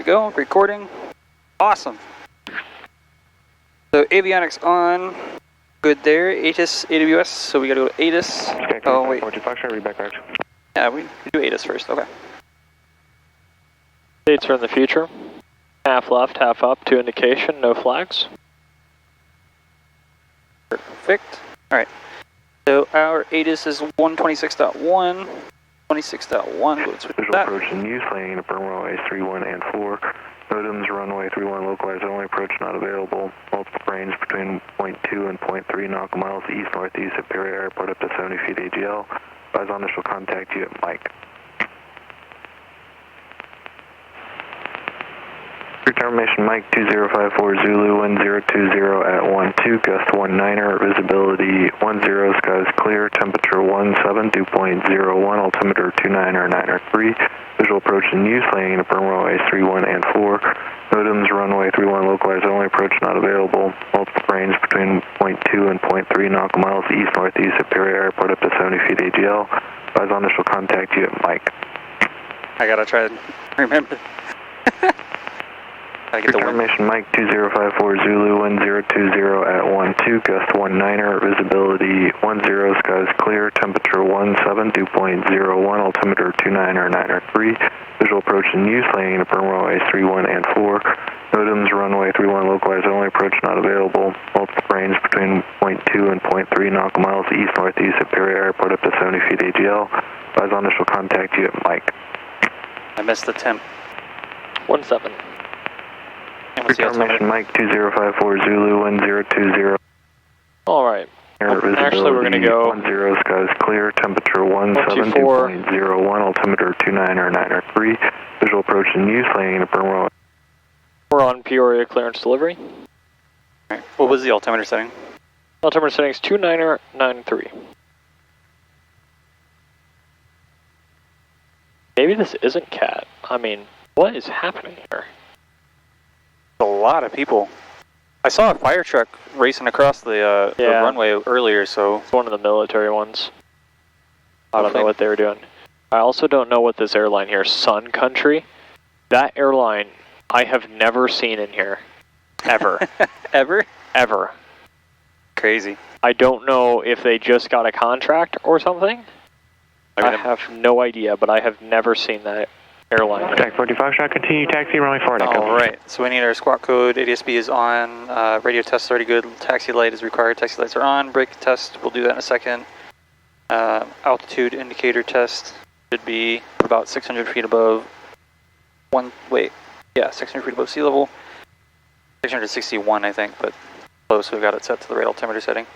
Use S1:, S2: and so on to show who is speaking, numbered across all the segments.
S1: go. Recording. Awesome. So avionics on. Good there. ATIS, AWS. So we gotta go to ATIS.
S2: Okay,
S1: oh wait.
S2: Read back right.
S1: Yeah, we do ATIS first. Okay.
S3: States are in the future. Half left, half up to indication. No flags.
S1: Perfect. All right. So our ATIS is 126.1. 26.1. Let's switch
S2: Visual
S1: that.
S2: approach and use, landing in firm runways 31 and 4. Modems runway 31 localized only, approach not available. Multiple range between 0.2 and 0.3 nautical miles east northeast at KPIA Airport up to 70 feet AGL. Advise on initial contact you at Mike. Determination Mike 2054 Zulu 1020 at 12, gust 19er, visibility 10, skies clear, temperature 17, dew point 01, altimeter 29er 93, visual approach and use, landing in firm runways 31 and 4, modems runway 31 localized only, approach not available, multiple range between 0.2 and 0.3 nautical miles east northeast at KPIA Airport up to 70 feet AGL. Advise on initial contact you at Mike.
S1: I gotta try to remember.
S2: Determination Mike 2054 Zulu 1020 at 12, gust 19er, visibility 10, skies clear, temperature 17, dew point 01, altimeter 29er 93, visual approach and use, landing in firm runways 31 and 4, modems runway 31 localized only, approach not available, multiple range between 0.2 and 0.3 nautical miles east northeast at KPIA Airport up to 70 feet AGL. Advise on initial contact you at Mike.
S1: I missed the temp.
S3: 17.
S2: Determination Mike 2054 Zulu 1020.
S3: Alright. Actually, we're going to go
S2: 10, skies clear, temperature 17, dew point 01, altimeter 29er 93, visual approach and use, landing in firm runway.
S3: We're on Peoria clearance delivery.
S1: Right. What was the altimeter setting?
S3: Altimeter settings 29er93. Maybe this isn't CAT. I mean, what is happening here?
S1: A lot of people. I saw a fire truck racing across the runway earlier, so...
S3: It's one of the military ones. I don't know what they were doing. I also don't know what this airline here, Sun Country. That airline, I have never seen in here. Ever.
S1: Ever?
S3: Ever.
S1: Crazy.
S3: I don't know if they just got a contract or something. I have no idea, but I have never seen that airline.
S2: Tech 45 shot, continue taxi runway 4 echo.
S1: Alright, so we need our squawk code. ADSB is on. Radio test is already good. Taxi light is required. Taxi lights are on. Brake test, we'll do that in a second. Altitude indicator test should be about 600 feet above 600 feet above sea level. 661, I think, but close. We've got it set to the right altimeter setting.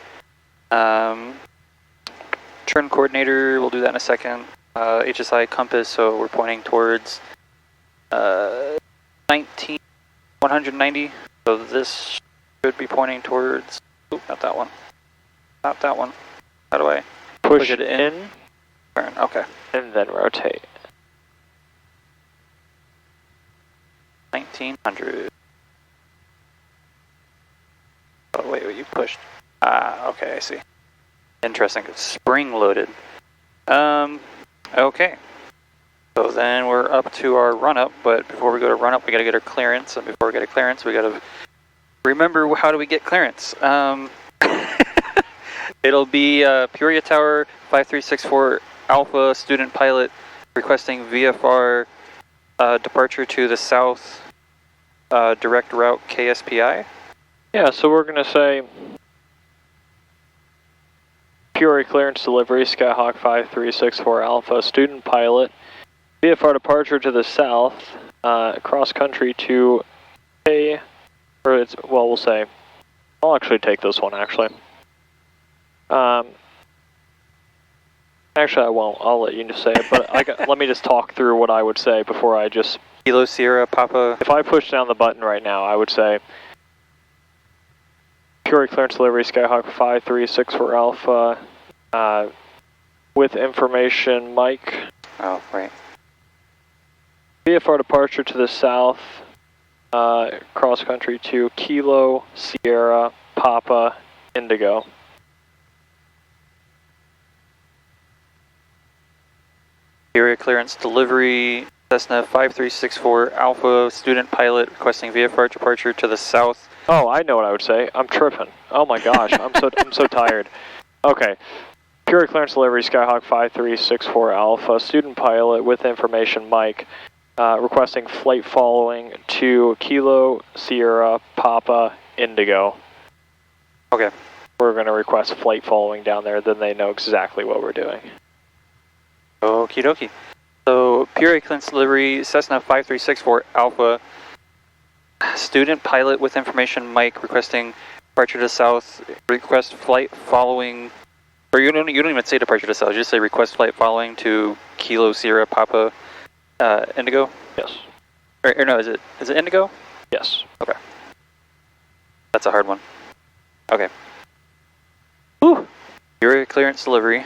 S1: Turn coordinator, we'll do that in a second. HSI compass, so we're pointing towards 190. So this should be pointing towards, not that one. Not that one. How do I
S3: push
S1: it in? Turn, okay.
S3: And then rotate.
S1: 1900. Oh wait, you pushed. Ah, okay, I see. Interesting, it's spring loaded. Okay. So then we're up to our run-up, but before we go to run-up, we gotta get our clearance, and before we get a clearance, we gotta remember how do we get clearance. It'll be Peoria Tower 5364 Alpha student pilot requesting VFR departure to the south direct route KSPI.
S3: Yeah, so we're gonna say Peoria clearance delivery, Skyhawk 5364 Alpha, student pilot, VFR departure to the south, cross country to we'll say, I'll actually take this one actually. Actually I won't, I'll let you just say it, but let me just talk through what I would say before I just...
S1: Kilo Sierra Papa.
S3: If I push down the button right now, I would say Peoria clearance delivery, Skyhawk 5364 Alpha, with information, Mike.
S1: Oh, right.
S3: VFR departure to the south, cross country to Kilo Sierra Papa Indigo.
S1: Area clearance delivery, Cessna 5364 Alpha, student pilot requesting VFR departure to the south.
S3: Oh, I know what I would say. I'm tripping. Oh my gosh, I'm so tired. Okay. Pure clearance delivery, Skyhawk 5364 Alpha, student pilot with information, Mike, requesting flight following to Kilo Sierra Papa Indigo.
S1: Okay.
S3: We're going to request flight following down there, then they know exactly what we're doing.
S1: Okie dokie. So, Pure clearance delivery, Cessna 5364 Alpha, student pilot with information, Mike, requesting departure to south, request flight following. Or you don't even say departure to south, you just say request flight following to Kilo Sierra Papa Indigo?
S3: Yes.
S1: Or no, is it Indigo?
S3: Yes.
S1: Okay. That's a hard one. Okay. Whew. Your clearance delivery,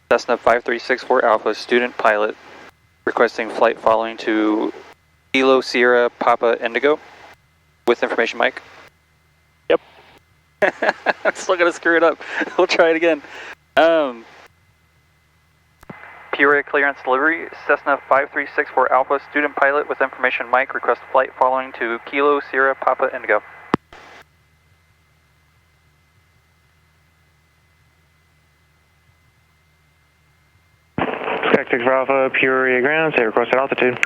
S1: Cessna 5364 Alpha, student pilot, requesting flight following to Kilo Sierra Papa Indigo, with information, Mike.
S3: Yep.
S1: I'm still gonna screw it up. We'll try it again. Pure clearance delivery, Cessna 5364 Alpha, student pilot with information, Mike, request flight following to Kilo Sierra Papa Indigo.
S2: Sky 6 Alpha, Peoria ground, say requested altitude.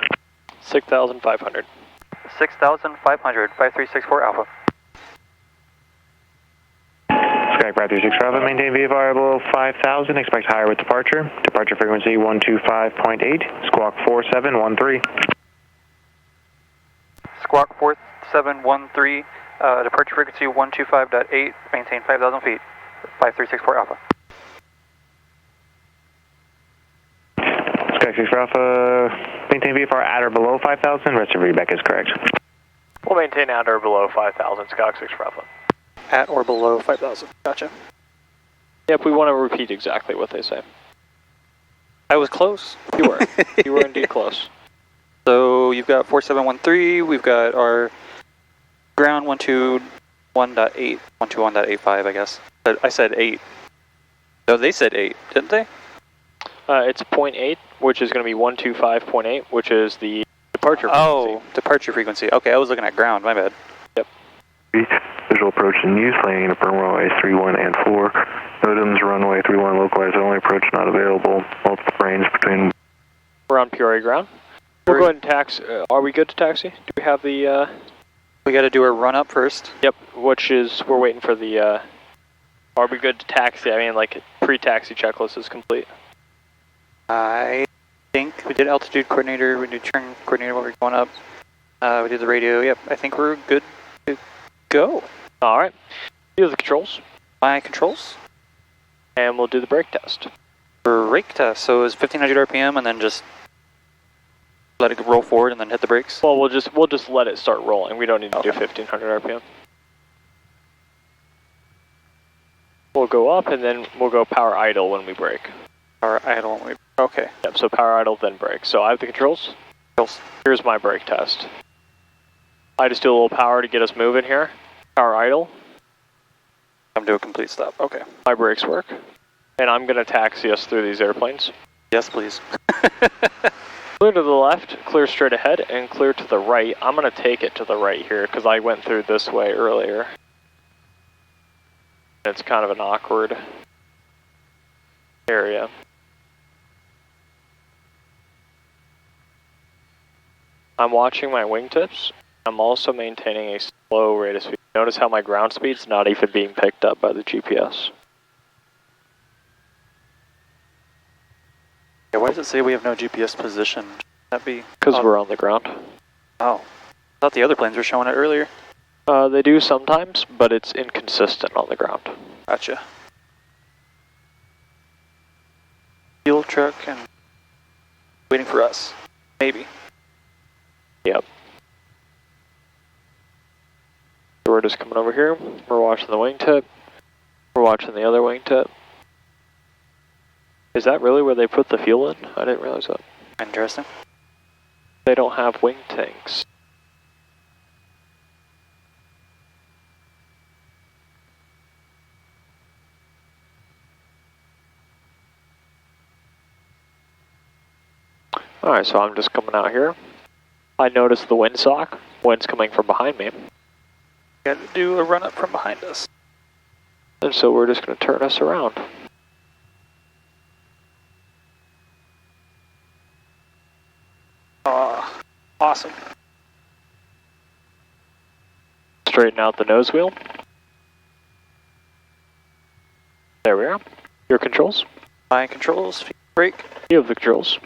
S3: 6,500.
S1: 6,500, 5364 Alpha.
S2: Sky 536 Alpha, maintain VFR below 5,000, expect higher with departure. Departure frequency 125.8, squawk 4713.
S1: Squawk 4713, departure frequency 125.8, maintain 5,000 feet, 5364 Alpha.
S2: Sky 6 Alpha, maintain VFR at or below 5,000, rest of feedback is correct.
S3: We'll maintain at or below 5,000, Skyhawk 6 Alpha.
S1: At or below 5,000, gotcha.
S3: Yep, we want to repeat exactly what they say.
S1: I was close.
S3: You were. You were indeed close.
S1: So you've got 4713, we've got our ground 121.8, 121.85 I guess. But I said 8. No, they said 8, didn't they?
S3: It's 0.8, which is going to be 125.8, which is the departure frequency.
S1: Oh, departure frequency. Okay, I was looking at ground, my bad.
S3: Yep.
S2: Visual approach in use, landing to firm runway 31 and 4. NOTAMs runway 31 localized only, approach not available. Multiple range between.
S3: We're on Peoria ground. We'll go ahead and taxi. Are we good to taxi? Do we have the...
S1: We got to do a run up first.
S3: Yep, which is, we're waiting for the... Are we good to taxi? I mean, like, pre-taxi checklist is complete.
S1: I think we did altitude coordinator, we did turn coordinator while we were going up. We did the radio, yep, I think we're good to go.
S3: Alright, do the controls.
S1: My controls.
S3: And we'll do the brake test.
S1: Brake test, so it's 1500 RPM and then just let it roll forward and then hit the brakes?
S3: Well, we'll just let it start rolling. We don't need to do 1500 RPM. We'll go up and then we'll go power idle when we brake.
S1: Power idle when we... Okay.
S3: Yep, so power idle, then brake. So I have the controls. Here's my brake test. I just do a little power to get us moving here. Power idle.
S1: I'm doing a complete stop, okay.
S3: My brakes work. And I'm going to taxi us through these airplanes.
S1: Yes, please.
S3: Clear to the left, clear straight ahead, and clear to the right. I'm going to take it to the right here because I went through this way earlier. It's kind of an awkward area. I'm watching my wingtips. I'm also maintaining a slow rate of speed. Notice how my ground speed's not even being picked up by the GPS.
S1: Yeah, why does it say we have no GPS position? Should that be...
S3: Because we're on the ground.
S1: Oh. I thought the other planes were showing it earlier.
S3: They do sometimes, but it's inconsistent on the ground.
S1: Gotcha. Fuel truck and waiting for us. Maybe.
S3: Yep. So we're just coming over here. We're watching the wingtip. We're watching the other wingtip. Is that really where they put the fuel in? I didn't realize that.
S1: Interesting.
S3: They don't have wing tanks. Alright, Alright, so I'm just coming out here. I noticed the windsock. Wind's coming from behind me.
S1: Got to do a run up from behind us.
S3: And so we're just going to turn us around.
S1: Awesome.
S3: Straighten out the nose wheel. There we are. Your controls.
S1: My controls, brake.
S3: You have the controls.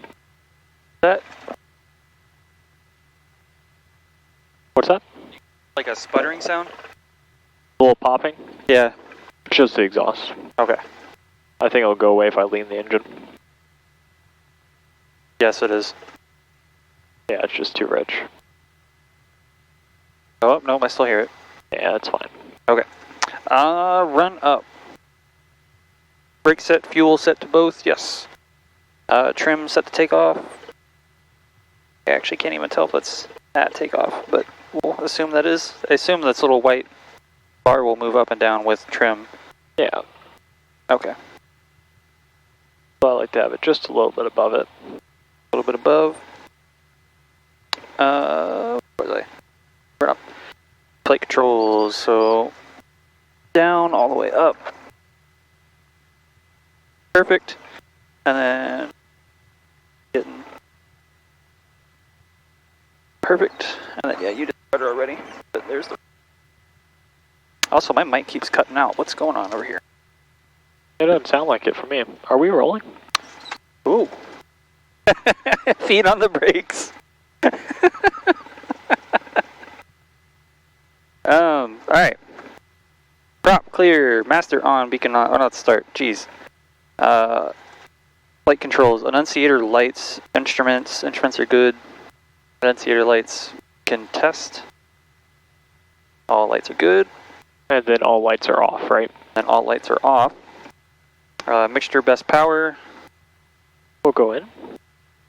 S1: That.
S3: What's that?
S1: Like a sputtering sound?
S3: A little popping?
S1: Yeah.
S3: It's just the exhaust.
S1: Okay.
S3: I think it'll go away if I lean the engine.
S1: Yes, it is.
S3: Yeah, it's just too rich.
S1: Oh, no, I still hear it.
S3: Yeah, that's fine.
S1: Okay. Run up. Brake set, fuel set to both, yes. Trim set to takeoff. I actually can't even tell if it's at takeoff, but we'll assume that is. I assume this little white bar will move up and down with trim.
S3: Yeah.
S1: Okay.
S3: So I like to have it just a little bit above it.
S1: A little bit above. Where was I? Run up. Plate controls, so down all the way up. Perfect. And then getting perfect. And then yeah, you did better already. But there's the. Also, my mic keeps cutting out. What's going on over here?
S3: It doesn't sound like it for me. Are we rolling?
S1: Ooh. Feet on the brakes. Alright. Prop clear, master on, beacon on. Oh, not start. Jeez. Light controls, annunciator lights, instruments. Instruments are good. Annunciator lights can test. All lights are good.
S3: And then all lights are off, right?
S1: And all lights are off. Mixture best power.
S3: We'll go in.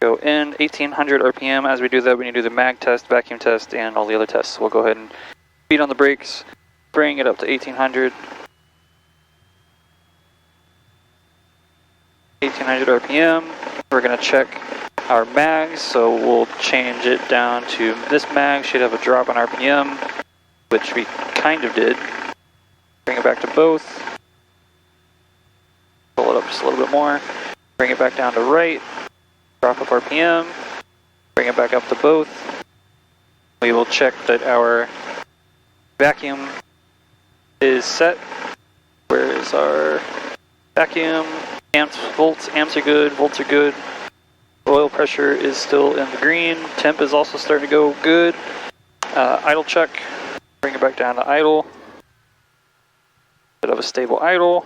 S1: Go in 1800 RPM. As we do that, we need to do the mag test, vacuum test, and all the other tests. We'll go ahead and feet on the brakes, bring it up to 1800. 1800 RPM. We're going to check our mags, so we'll change it down to this mag. Should have a drop in RPM, which we kind of did. Bring it back to both. Pull it up just a little bit more. Bring it back down to right. Drop up RPM. Bring it back up to both. We will check that our vacuum is set. Where is our vacuum? Amps, volts. Amps are good. Volts are good. Oil pressure is still in the green. Temp is also starting to go good. Idle check. Bring it back down to idle. Bit of a stable idle.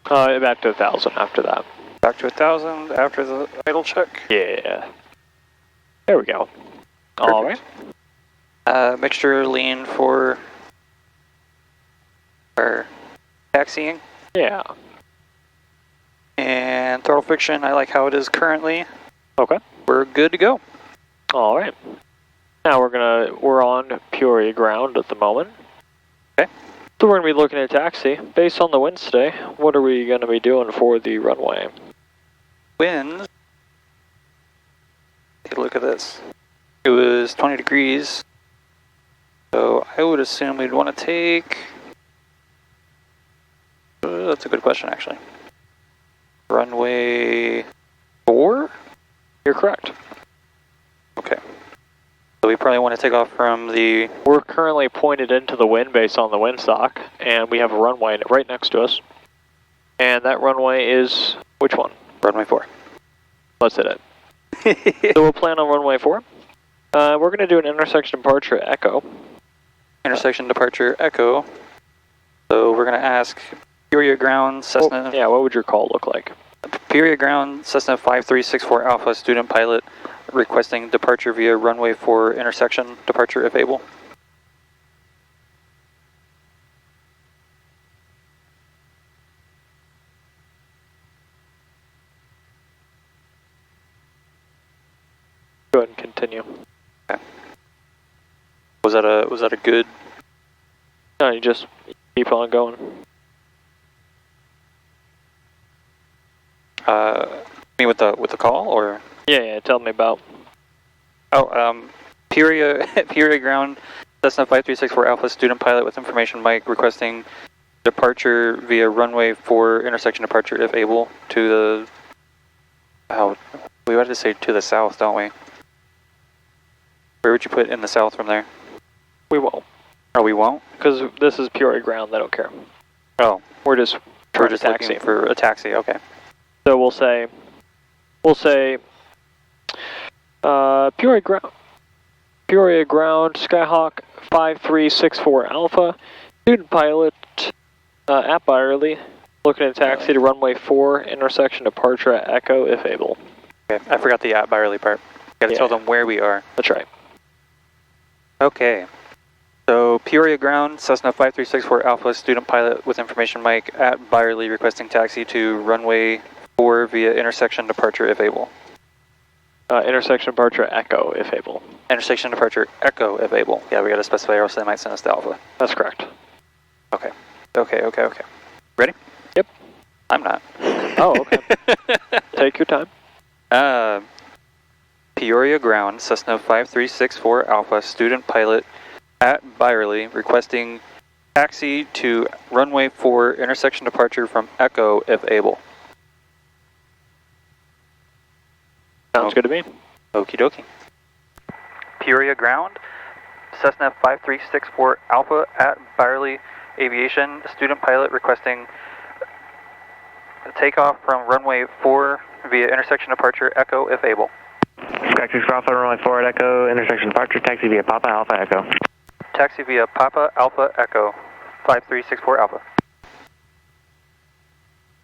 S3: Back to 1,000 after that.
S1: Back to 1,000 after the idle check.
S3: Yeah. There we go. All right.
S1: Mixture lean for our taxiing.
S3: Yeah.
S1: And throttle friction, I like how it is currently.
S3: Okay.
S1: We're good to go.
S3: All right. Now we're on Peoria ground at the moment.
S1: Okay.
S3: So we're going to be looking at taxi. Based on the winds today, what are we going to be doing for the runway?
S1: Winds. Take a look at this. It was 20 degrees. So I would assume we'd want to take... that's a good question, actually. Runway 4?
S3: You're correct.
S1: Okay. So we probably want to take off from the...
S3: We're currently pointed into the wind based on the windsock, and we have a runway right next to us. And that runway is... which one?
S1: Runway 4.
S3: Let's hit it. So we'll plan on runway 4. We're going to do an intersection departure echo.
S1: Intersection departure echo. So we're going to ask Peoria ground Cessna...
S3: Well, yeah, what would your call look like?
S1: Peoria ground Cessna 5364 Alpha student pilot requesting departure via runway 4 intersection departure if able.
S3: Go ahead and continue.
S1: Okay. Was that a good?
S3: No, you just keep on going. Yeah, tell me about.
S1: Oh, Peoria ground, Cessna 5364 Alpha student pilot with information Mike requesting departure via runway 4 intersection departure if able to the, we wanted to say to the south, don't we? Where would you put in the south from there?
S3: We won't.
S1: Oh, we won't?
S3: Because this is Peoria ground, they don't care.
S1: Oh.
S3: We're just
S1: looking
S3: taxi.
S1: for a taxi, okay.
S3: So we'll say Peoria ground, Skyhawk 5364 Alpha, student pilot at Byerly, looking at taxi to runway 4, intersection departure at Echo if able.
S1: Okay, I forgot the at Byerly part. Gotta tell them where we are.
S3: That's right.
S1: Okay. So Peoria ground, Cessna 5364 Alpha, student pilot with information Mike at Byerly requesting taxi to runway 4 via intersection departure if able.
S3: Intersection departure Echo if able.
S1: Intersection departure Echo if able. Yeah, we gotta specify or else they might send us to Alpha.
S3: That's correct.
S1: Okay. Ready?
S3: Yep.
S1: I'm not.
S3: Oh, okay. Take your time.
S1: Peoria ground, Cessna 5364 Alpha, student pilot at Byerly requesting taxi to runway 4 intersection departure from Echo if able.
S3: Sounds good to me.
S1: Okie dokie. Peoria ground, Cessna 5364 Alpha at Byerly Aviation, student pilot requesting takeoff from runway 4 via intersection departure Echo if able.
S2: Sky 6 Alpha, runway 4 at Echo, intersection departure, taxi via Papa Alpha Echo.
S1: Taxi via Papa Alpha Echo, 5364 Alpha.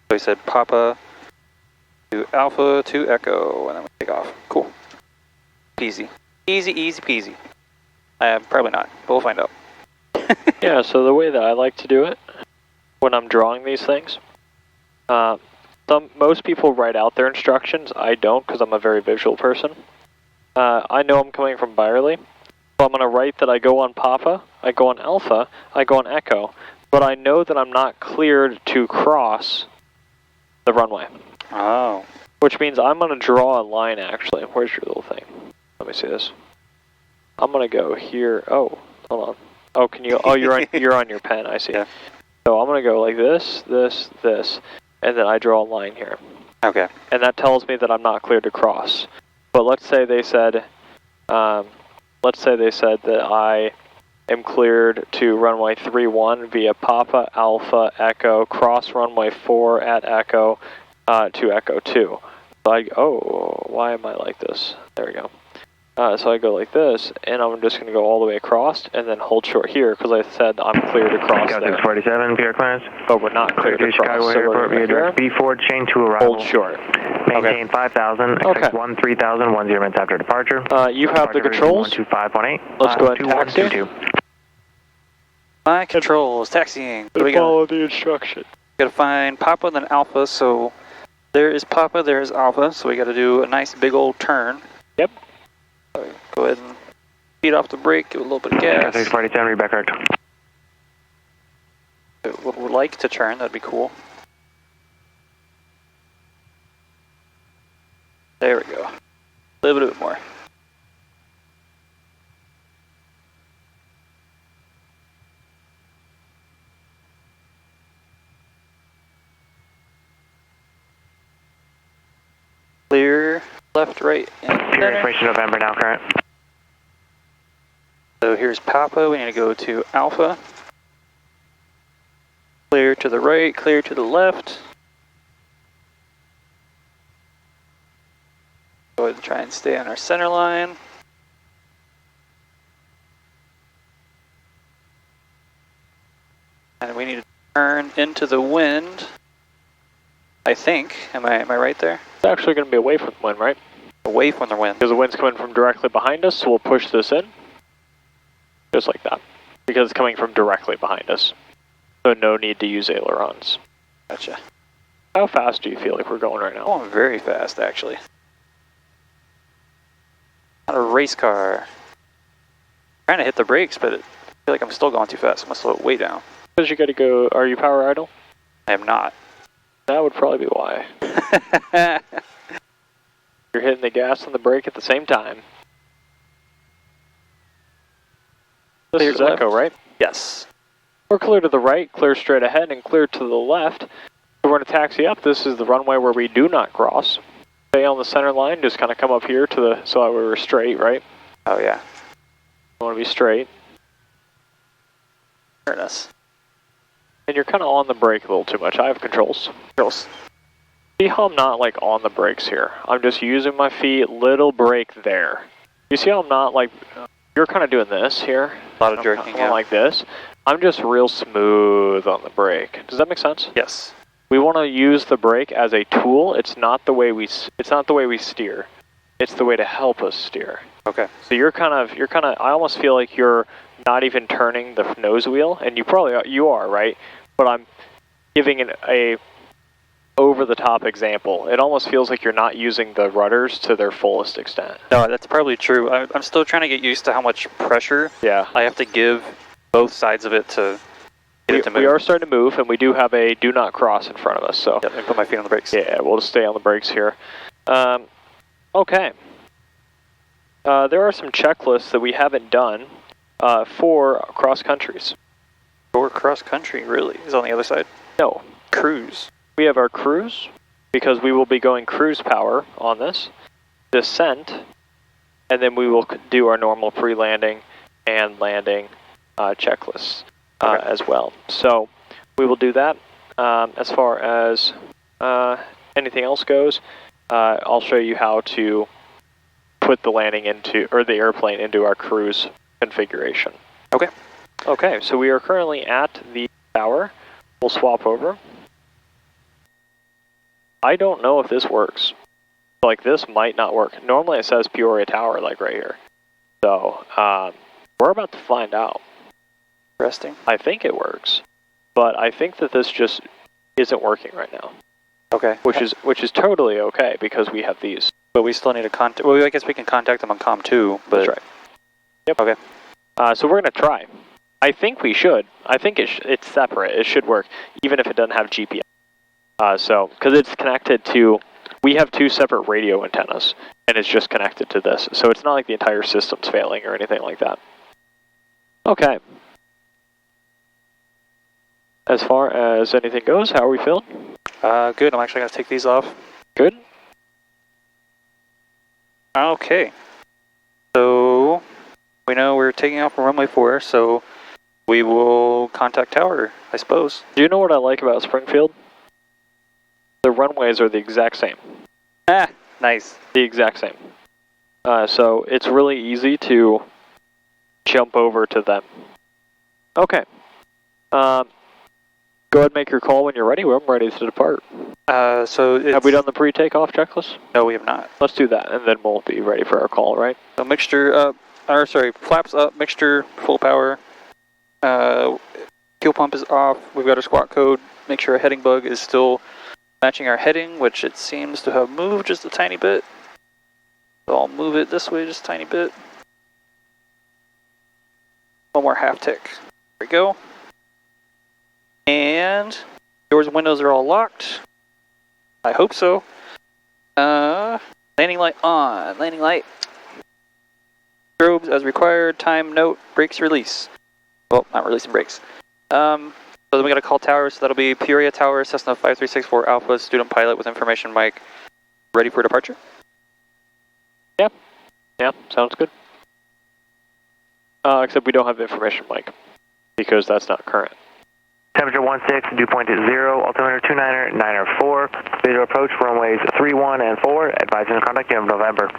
S1: So he said Papa to Alpha to Echo, and then we take off. Cool. Easy. Easy peasy. Probably not, but we'll find out.
S3: Yeah, so the way that I like to do it, when I'm drawing these things, most people write out their instructions. I don't, because I'm a very visual person. I know I'm coming from Byerly, so I'm going to write that I go on Papa, I go on Alpha, I go on Echo, but I know that I'm not cleared to cross the runway.
S1: Oh.
S3: Which means I'm going to draw a line, actually. Where's your little thing? Let me see this. I'm going to go here. Oh, hold on. Oh, can you? Oh, you're on your pen. I see.
S1: Yeah.
S3: So I'm going to go like this, and then I draw a line here.
S1: Okay.
S3: And that tells me that I'm not cleared to cross. But let's say they said that I am cleared to runway 31 via Papa Alpha Echo, cross runway 4 at Echo to Echo 2. So why am I like this? There we go. So I go like this, and I'm just going to go all the way across, and then hold short here, because I said I'm clear to cross there.
S2: 647, PR clearance.
S3: But we're not clear to cross.
S2: Chicago
S3: So
S2: Airport via direct B4, chain to arrival.
S3: Hold short.
S2: Maintain 5,000, expect 3000, 10 minutes after departure.
S3: You have the controls.
S2: 12518.
S3: Let's go ahead and taxi.
S1: My controls, taxiing. What do we got?
S3: Follow the instruction.
S1: Gotta find Papa, then Alpha, so there is Papa, there is Alpha, so we gotta do a nice big old turn.
S3: Yep.
S1: Go ahead and feed off the brake, give it a little bit of gas.
S2: 647, read back correct.
S1: Would like to turn, that'd be cool. There we go. A little bit more. Clear, left, right, and center.
S2: Information November now, current.
S1: So here's Papa, we need to go to Alpha. Clear to the right, clear to the left. Go ahead and try and stay on our center line. And we need to turn into the wind, I think. Am I right there?
S3: It's actually going to be away from the wind, right?
S1: Away from the wind.
S3: Because the wind's coming from directly behind us, so we'll push this in. Just like that. Because it's coming from directly behind us. So no need to use ailerons.
S1: Gotcha.
S3: How fast do you feel like we're going right now?
S1: Going very fast, actually. Not a race car. Trying to hit the brakes, but I feel like I'm still going too fast. I'm gonna slow it way down.
S3: Because you gotta go, are you power idle?
S1: I am not.
S3: That would probably be why. you're hitting the gas and the brake at the same time. This
S1: Clear
S3: is
S1: to
S3: Echo,
S1: left.
S3: right?
S1: Yes.
S3: We're clear to the right, clear straight ahead, and clear to the left. So we're going to taxi up. This is the runway where we do not cross. Stay on the center line, just kind of come up here to the, so that we were straight, right?
S1: Oh, yeah.
S3: We want to be straight.
S1: Fairness.
S3: And you're kind of on the brake a little too much. I have controls. See how I'm not like on the brakes here? I'm just using my feet, little brake there. You see how I'm not like, you're kind of doing this here.
S1: A lot of jerking,
S3: yeah. Like this. I'm just real smooth on the brake. Does that make sense?
S1: Yes.
S3: We want to use the brake as a tool. It's not the way we steer. It's the way to help us steer.
S1: Okay.
S3: So you're kind of, I almost feel like you're not even turning the nose wheel, and you are, right? But I'm giving a over-the-top example. It almost feels like you're not using the rudders to their fullest extent.
S1: No, that's probably true. I'm still trying to get used to how much pressure I have to give both sides of it to get it to move.
S3: We are starting to move, and we do have a do not cross in front of us. So
S1: yep, and put my feet on the brakes.
S3: Yeah, we'll just stay on the brakes here. Okay. There are some checklists that we haven't done for cross countries.
S1: For cross country, really? Is on the other side?
S3: No.
S1: Cruise.
S3: We have our cruise, because we will be going cruise power on this. Descent, and then we will do our normal pre-landing and landing checklists as well. So we will do that. As far as anything else goes, I'll show you how to put the landing into, or the airplane into our cruise configuration.
S1: Okay.
S3: Okay, so we are currently at the tower. We'll swap over. I don't know if this works. Like, this might not work. Normally it says Peoria Tower, like right here. So, we're about to find out.
S1: Interesting.
S3: I think it works, but I think that this just isn't working right now.
S1: Okay.
S3: Which is totally okay, because we have these.
S1: But we still need to contact, well, I guess we can contact them on COM 2, but...
S3: That's right. Yep.
S1: Okay.
S3: So we're going to try. I think we should. I think it's separate. It should work, even if it doesn't have GPS. So, because it's connected to, we have two separate radio antennas, and it's just connected to this. So it's not like the entire system's failing or anything like that. Okay. As far as anything goes, how are we feeling?
S1: Good. I'm actually going to take these off.
S3: Good.
S1: Okay. So, we know we're taking off from runway 4, so we will contact tower, I suppose.
S3: Do you know what I like about Springfield? The runways are the exact same.
S1: Ah, nice.
S3: The exact same. So it's really easy to jump over to them. Okay. Go ahead and make your call when you're ready. I'm ready to depart.
S1: So
S3: have we done the pre-takeoff checklist?
S1: No, we have not.
S3: Let's do that, and then we'll be ready for our call, right?
S1: So mixture, flaps up, mixture, full power. Fuel pump is off. We've got our squawk code. Make sure our heading bug is still matching our heading, which it seems to have moved just a tiny bit. So I'll move it this way just a tiny bit. One more half tick. There we go. And doors and windows are all locked. I hope so. Landing light on. Landing light. Strobes as required. Time note. Brakes release. Well, not releasing brakes. So then we got to call tower, so that'll be Peoria Tower, Cessna 5364 Alpha, student pilot with information mic, ready for departure?
S3: Yeah, sounds good. Except we don't have information mic, because that's not current.
S2: Temperature 16, dew point at 0, altimeter 29er, 9er 4, visual approach runways 31 and 4, advising contact in November.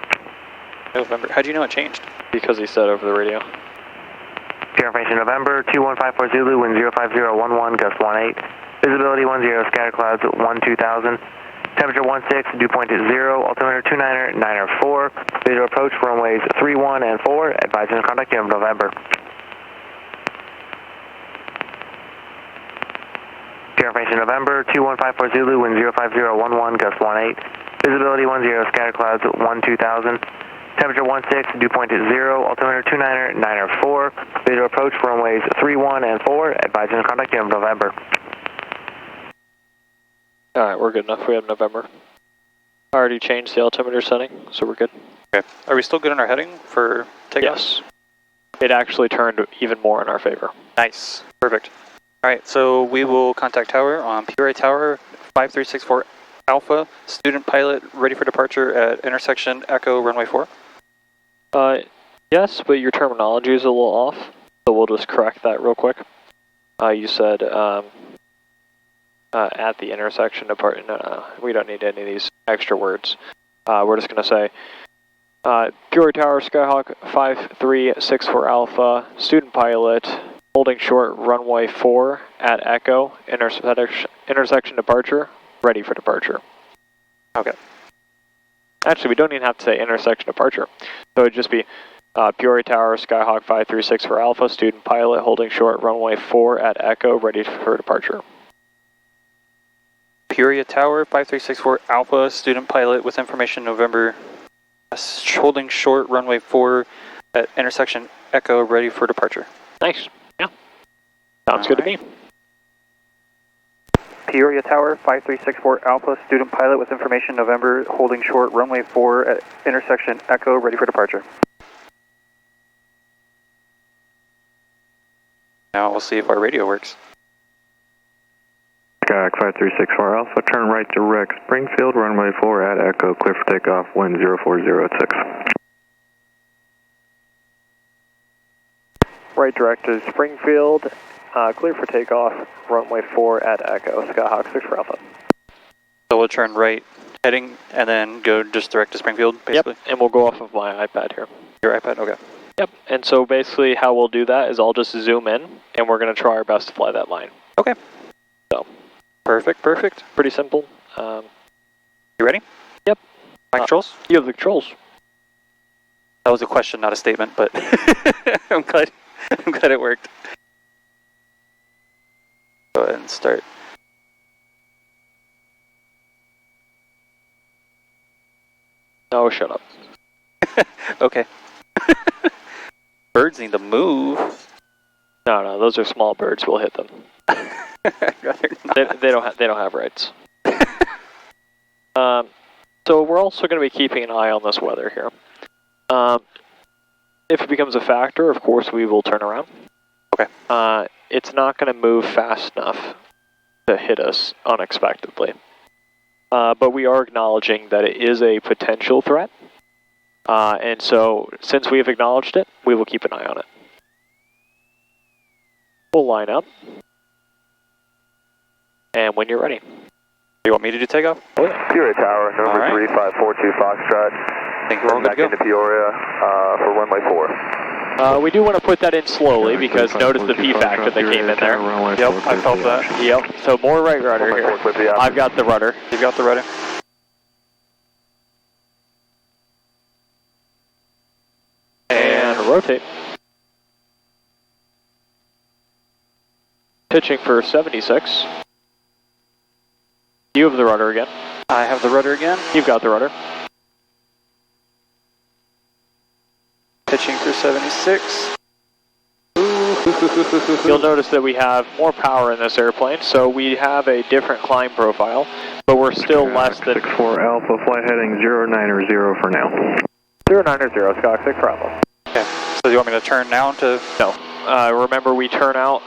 S1: November, how'd you know it changed?
S3: Because he said over the radio.
S2: Pure information November, 2154 Zulu, wind 05011, gust 18. Visibility 10, scatter clouds 12000. Temperature 16, dew point at 0, altimeter 29er, 9er 4, visual approach runways 31 and 4, advising contact in November. Pure information November, 2154 Zulu, wind 05011, gust 18. Visibility 10, scatter clouds 12000. Temperature 16, dew point at 0, altimeter 29er, 9er 4, visual approach runways 31 and 4, advising contact in November.
S3: Alright, we're good enough. We have November. I already changed the altimeter setting, so we're good.
S1: Okay. Are we still good on our heading for takeoff?
S3: Yes. It actually turned even more in our favor.
S1: Nice. Perfect. All right, so we will contact tower on Peoria Tower, 5364 Alpha, student pilot ready for departure at intersection Echo runway 4.
S3: Yes, but your terminology is a little off, so we'll just correct that real quick. You said at the intersection depart. No, we don't need any of these extra words. We're just going to say Peoria Tower, Skyhawk 5364 Alpha, student pilot, holding short runway 4 at Echo, intersection departure, ready for departure.
S1: Okay.
S3: Actually, we don't even have to say intersection departure. So it would just be Peoria Tower, Skyhawk 5364 Alpha, student pilot, holding short runway 4 at Echo, ready for departure.
S1: Peoria Tower, 5364 Alpha, student pilot with information November, holding short runway 4 at intersection Echo, ready for departure.
S3: Nice. Yeah. Sounds good to me.
S1: Peoria Tower, 5364 Alpha, student pilot with information November, holding short runway 4 at intersection Echo, ready for departure. Now we'll see if our radio works.
S2: Skyhawk 5364 Alpha, turn right direct Springfield, runway 4 at Echo, clear for takeoff, wind 04086.
S3: Right direct to Springfield, clear for takeoff, runway 4 at Echo, Skyhawk 64 Alpha.
S1: So we'll turn right heading and then go just direct to Springfield, basically?
S3: Yep, and we'll go off of my iPad here.
S1: Your iPad? Okay.
S3: Yep, and so basically how we'll do that is I'll just zoom in, and we're going to try our best to fly that line.
S1: Okay.
S3: So.
S1: Perfect, perfect.
S3: Pretty simple.
S1: You ready?
S3: Yep.
S1: My controls?
S3: You have the controls.
S1: That was a question, not a statement, but I'm glad it worked. Go ahead and start.
S3: Oh, shut up.
S1: Okay. Birds need to move.
S3: No, those are small birds. We'll hit them. They don't have rights. So we're also going to be keeping an eye on this weather here. If it becomes a factor, of course we will turn around.
S1: Okay.
S3: It's not going to move fast enough to hit us unexpectedly. But we are acknowledging that it is a potential threat. And so since we have acknowledged it, we will keep an eye on it. We'll line up. And when you're ready.
S1: You want me to do takeoff?
S3: Oh, yeah.
S2: Peoria Tower, number
S1: right.
S2: 3542 Foxtrot.
S1: I think we're all good to
S2: Back
S1: go.
S2: into Peoria for runway 4.
S3: We do want to put that in slowly because notice the P factor that came in there.
S1: Yep, I felt that.
S3: Yep, so more right rudder here. I've got the rudder.
S1: You've got the rudder?
S3: And rotate. Pitching for 76. You have the rudder again.
S1: I have the rudder again.
S3: You've got the rudder.
S1: Pitching for 76.
S3: You'll notice that we have more power in this airplane, so we have a different climb profile, but we're still less than...
S2: 64 Alpha, flight heading 090 for now.
S3: 090, Skyhawk 6 Alpha.
S1: Okay, so do you want me to turn now to...
S3: No. Remember, we turn out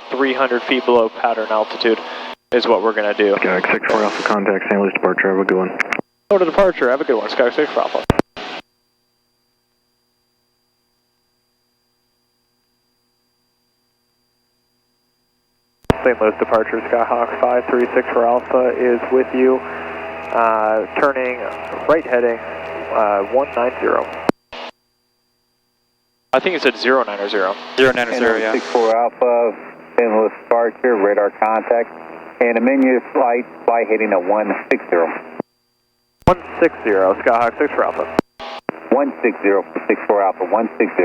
S3: 300 feet below pattern altitude is what we're going to do.
S2: Skyhawk 64 Alpha, contact St. Louis departure, have a good one.
S3: Go to departure, have a good one, Skyhawk 6 Alpha. St. Louis departure, Skyhawk 5364 Alpha is with you, turning right heading 190. I think it said 090.
S1: 090, yeah.
S4: 64 Alpha, St. Louis departure, radar contact, and a menu flight heading at 160.
S3: 160, Skyhawk 6 for Alpha.
S4: 160, 64 Alpha, 160.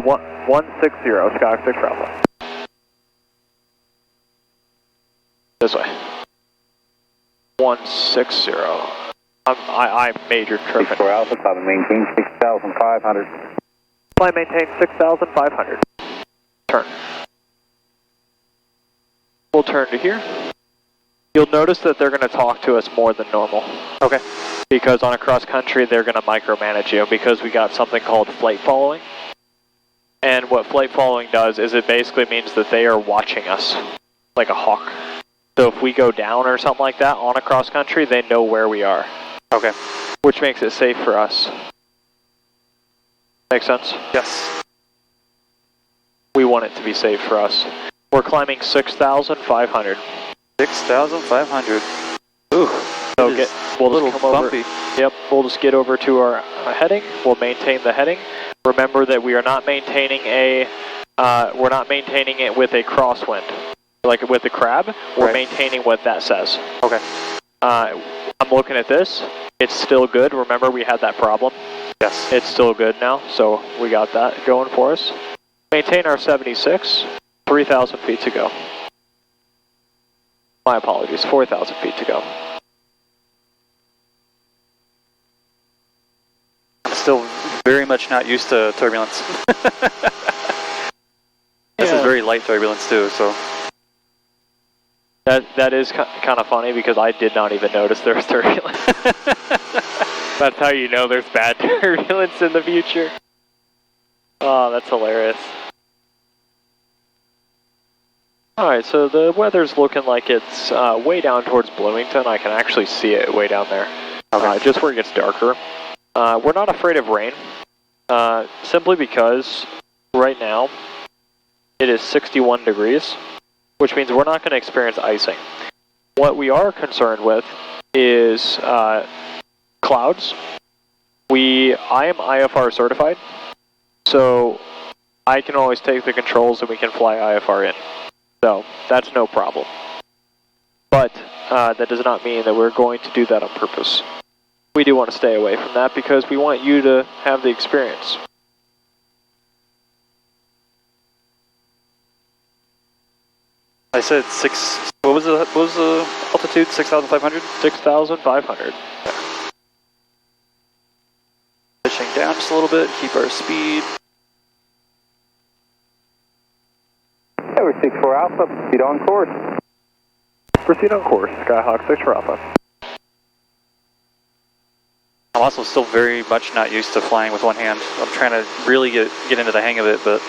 S3: 160, Skyhawk 6 for Alpha. This way. 160. I'm major tripping.
S4: 64 Alpha, copy, maintain 6,500.
S3: Flight maintain 6,500. Turn. We'll turn to here. You'll notice that they're going to talk to us more than normal.
S1: Okay.
S3: Because on a cross country, they're going to micromanage you because we got something called flight following. And what flight following does is it basically means that they are watching us like a hawk. So if we go down or something like that on a cross country, they know where we are.
S1: Okay.
S3: Which makes it safe for us. Make sense?
S1: Yes.
S3: We want it to be safe for us. We're climbing 6,500.
S1: 6,500. Ooh.
S3: So we'll just come
S1: bumpy.
S3: over. Yep, we'll just get over to our heading. We'll maintain the heading. Remember that we are not maintaining we're not maintaining it with a crosswind. Like with the crab, we're maintaining what that says.
S1: Okay.
S3: I'm looking at this. It's still good. Remember we had that problem?
S1: Yes.
S3: It's still good now, so we got that going for us. Maintain our 76, 3,000 feet to go. My apologies, 4,000 feet to go.
S1: I'm still very much not used to turbulence. This is very light turbulence too, so.
S3: That is kind of funny because I did not even notice there was turbulence. That's how you know there's bad turbulence in the future. Oh, that's hilarious. Alright, so the weather's looking like it's way down towards Bloomington. I can actually see it way down there. Just where it gets darker. We're not afraid of rain. Simply because right now it is 61 degrees. Which means we're not going to experience icing. What we are concerned with is clouds. I am IFR certified, so I can always take the controls and we can fly IFR in. So that's no problem. But that does not mean that we're going to do that on purpose. We do want to stay away from that because we want you to have the experience.
S1: I said what was the altitude? 6,500?
S3: 6,500.
S1: Pushing down just a little bit, keep our speed.
S4: Tower 64 Alpha, proceed on course.
S3: Proceed on course, Skyhawk 6 for Alpha.
S1: I'm also still very much not used to flying with one hand. I'm trying to really get into the hang of it, but.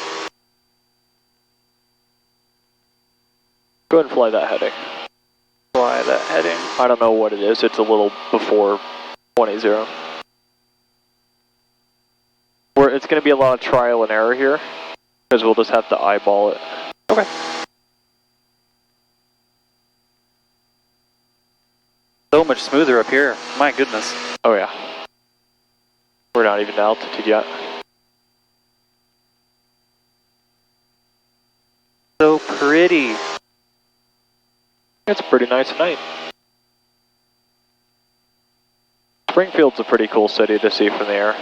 S3: Go ahead and fly that heading.
S1: Fly that heading.
S3: I don't know what it is. It's a little before 180. It's going to be a lot of trial and error here because we'll just have to eyeball it.
S1: Okay. So much smoother up here. My goodness.
S3: Oh yeah. We're not even to altitude yet.
S1: So pretty.
S3: It's a pretty nice night. Springfield's a pretty cool city to see from the air.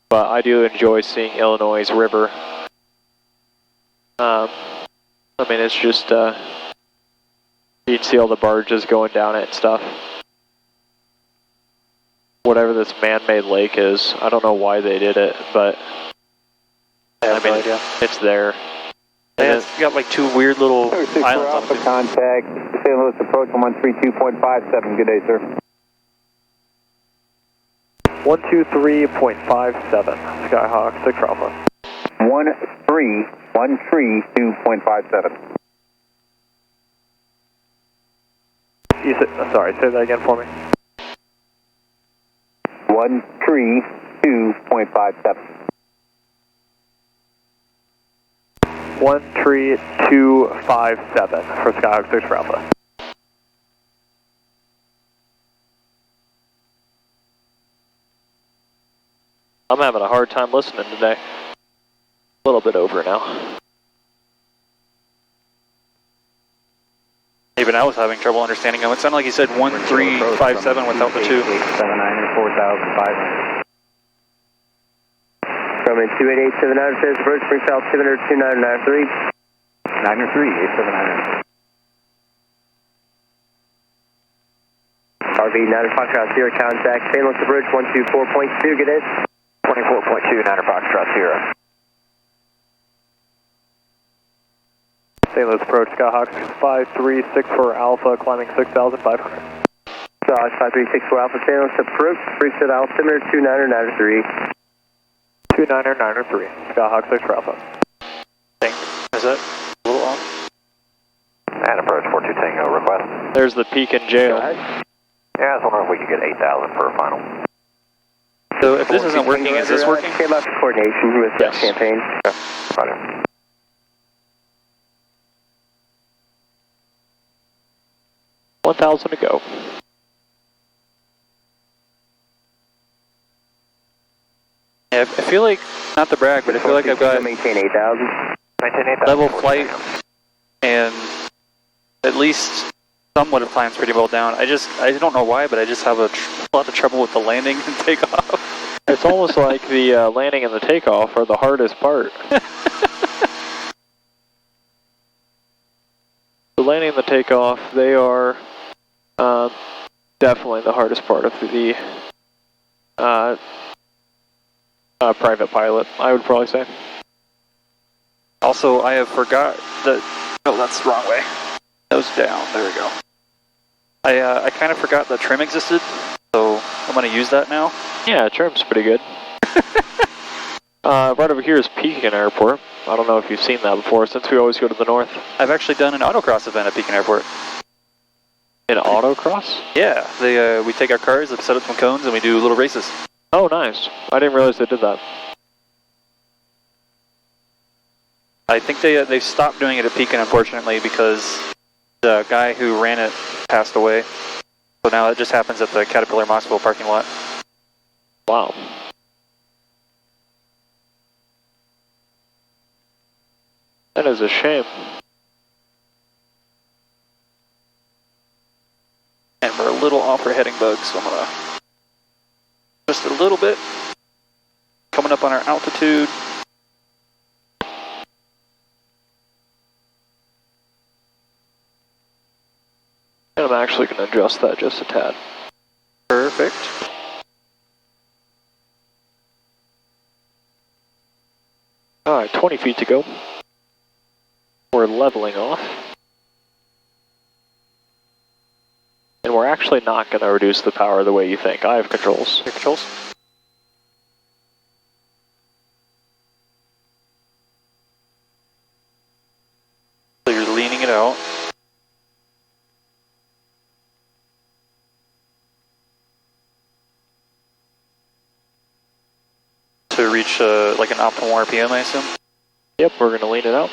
S3: But I do enjoy seeing Illinois' river. I mean, it's just, you can see all the barges going down it and stuff. Whatever this man-made lake is, I don't know why they did it, but I mean, it's there.
S1: Yeah, it's got like two weird little islands on it.
S4: Contact, St. Louis approach 132.57. Good day, sir.
S3: 123.57, Skyhawk 6 Alpha.
S4: 132.57.
S3: Sorry, say that again for me.
S4: 132.57.
S3: 13257 for Skyhawk 6 for Alpha. I'm having a hard time listening today. A little bit over now.
S1: Even I was having trouble understanding him. It sounded like he said 1357 without the 2.
S4: 4,500. Coming 28879, says approach, bring south 72993. 903, 879. RV 9 Foxtrot 0, contact St. Louis Bridge 124.2, good day. 24.2, 9 Foxtrot 0.
S3: St. Louis approach, Skyhawk 5364 Alpha, climbing 6,500.
S5: Skyhawk 5364 Alpha, St. Louis approach, reset altimeter 2993.
S3: 2993, Skyhawk 6 for Alpha.
S1: Thank you. Is that a little off?
S2: And approach 42 Tango, request.
S3: There's the peak in jail.
S2: Yeah, I was wondering if we could get 8,000 for a final.
S1: So if this isn't working, is this working?
S5: Came up coordination with
S3: Yes.
S5: Champagne.
S2: Okay, roger.
S3: $1,000 to go.
S1: Yeah, I feel like, not to brag, but I feel like I've got
S5: Maintain 8,000.
S2: Maintain 8,000.
S1: level flight and at least somewhat of climbs pretty well down. I don't know why, but I just have a lot of trouble with the landing and takeoff.
S3: It's almost like the landing and the takeoff are the hardest part. The landing and the takeoff, they are definitely the hardest part of the private pilot, I would probably say.
S1: Also, I have forgot that, oh, that's the wrong way. Nose down, there we go. I kind of forgot that trim existed, so I'm going to use that now.
S3: Yeah, trim's pretty good. Right over here is Pekin Airport. I don't know if you've seen that before, since we always go to the north.
S1: I've actually done an autocross event at Pekin Airport.
S3: An autocross?
S1: Yeah, we take our cars, set up some cones, and we do little races.
S3: Oh, nice. I didn't realize they did that.
S1: I think they stopped doing it at Pekin, unfortunately, because the guy who ran it passed away. So now it just happens at the Caterpillar Mossville parking lot.
S3: Wow. That is a shame.
S1: And we're a little off our heading bug, so I'm going to just a little bit. Coming up on our altitude.
S3: And I'm actually going to adjust that just a tad.
S1: Perfect.
S3: Alright, 20 feet to go. We're leveling off. And we're actually not going to reduce the power the way you think. I have controls.
S1: Your controls? So you're leaning it out. To reach like an optimal RPM, I assume?
S3: Yep, we're going to lean it out.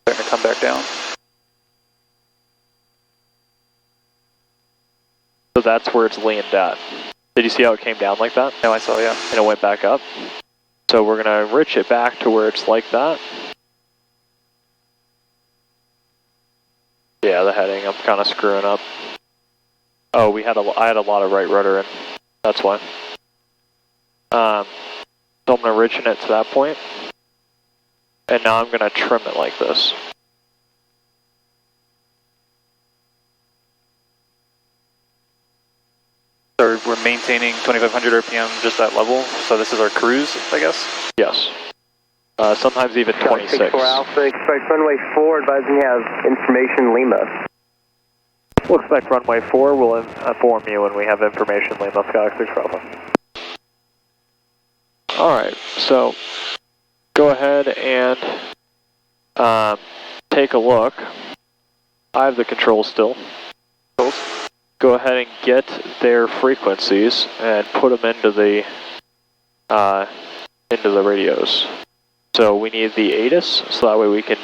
S1: Starting to come back down.
S3: So that's where it's leaned at. Did you see how it came down like that?
S1: No, I saw, yeah.
S3: And it went back up. So we're going to enrich it back to where it's like that. Yeah, the heading, I'm kind of screwing up. Oh, I had a lot of right rudder in. That's why. So I'm going to enrich it to that point. And now I'm going to trim it like this.
S1: So we're maintaining 2,500 RPM just that level, so this is our cruise, I guess?
S3: Yes. Sometimes even 26.
S5: 64 Alpha, expect runway 4, advising you have information Lima.
S3: We'll expect runway 4, we'll inform you when we have information Lima, Skyhawk 6 Alpha. Alright, so go ahead and take a look. I have the controls still. Go ahead and get their frequencies and put them into the radios. So we need the ATIS, so that way we can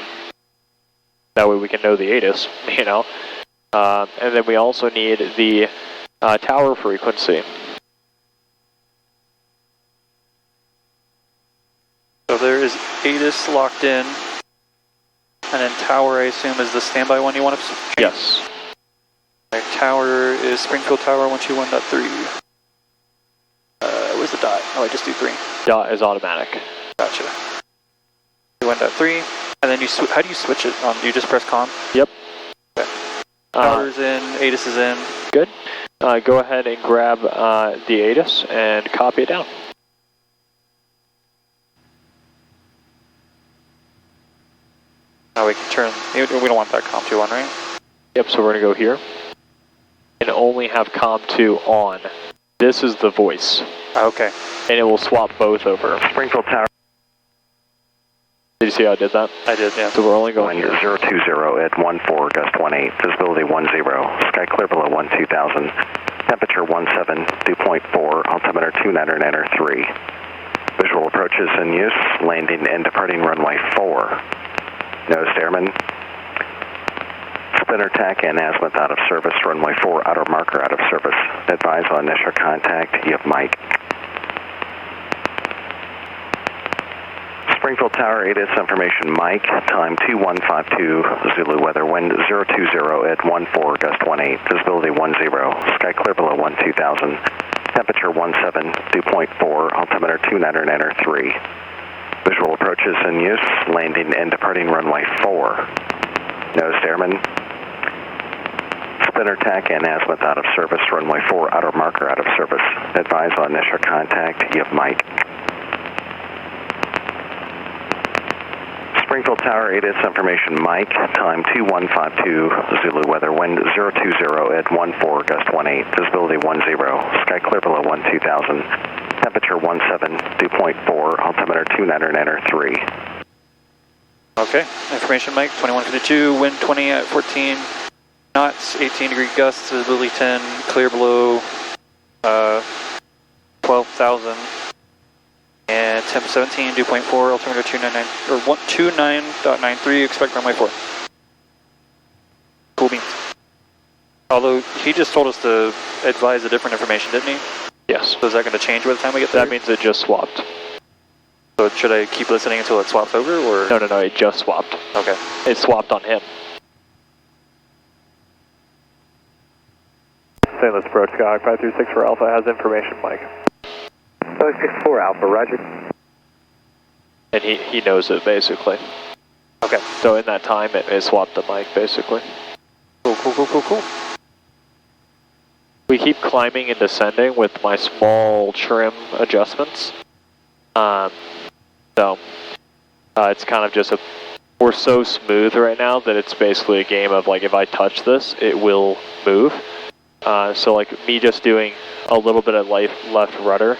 S3: know the ATIS, you know. And then we also need the tower frequency.
S1: So there is ATIS locked in, and then tower, I assume, is the standby one you want to change?
S3: Yes.
S1: Right, tower is Springfield Tower 121.3. Where's the dot? Oh, I just do 3.
S3: Dot is automatic.
S1: Gotcha. 1.3, and then how do you switch it? You just press COM?
S3: Yep.
S1: Okay. Tower's in, ATIS is in.
S3: Good. Go ahead and grab the ATIS and copy it down.
S1: Now we can turn, we don't want that COM 2 on, right?
S3: Yep, so we're going to go here. And only have COM 2 on. This is the voice.
S1: Okay.
S3: And it will swap both over.
S2: Springfield Tower.
S3: Did you see how I did that?
S1: I did, yeah.
S3: So we're only going
S2: Wind 020 at 14, gust 18, visibility 10, sky clear below 12,000, temperature 17, dew point 4, altimeter 2993. Visual approaches in use, landing and departing runway 4. Nose airman. Spinner tack and azimuth out of service, runway 4, outer marker out of service. Advise on initial contact, you have Mike. Springfield Tower, 8 is information, Mike, time 2152, Zulu weather, wind 020 at 14, gust 18, visibility 10, sky clear below 12,000, temperature 17, dew point 4, altimeter 2993. Visual approaches in use, landing and departing runway 4. Nose airman. Spinner tack and azimuth out of service, runway 4, outer marker out of service. Advise on initial contact, you have Mike. Springfield Tower, 8 is information, Mike, time 2152, Zulu weather, wind 020 at 14, gust 18, visibility 10, sky clear below 12,000, temperature 17, dew point 4, altimeter 2993.
S1: Okay, information Mike, 2152, wind 20 at 14 knots, 18 degree gusts, visibility 10, clear below 12,000. And temp 17, dew point 4, altimeter 29.93, expect runway 4. Cool beans. Although he just told us to advise a different information, didn't he?
S3: Yes.
S1: So is that going to change by the time we get there?
S3: That means it just swapped.
S1: So should I keep listening until it swaps over, or?
S3: No, it just swapped.
S1: Okay.
S3: It swapped on him. St. Louis approach, Skyhawk 534 Alpha has information, Mike.
S5: 564 Alpha, roger.
S3: And he knows it, basically.
S1: Okay.
S3: So in that time, it swapped the mic, basically.
S1: Cool.
S3: We keep climbing and descending with my small trim adjustments. So it's kind of just we're so smooth right now that it's basically a game of, like, if I touch this, it will move. So like me just doing a little bit of left rudder,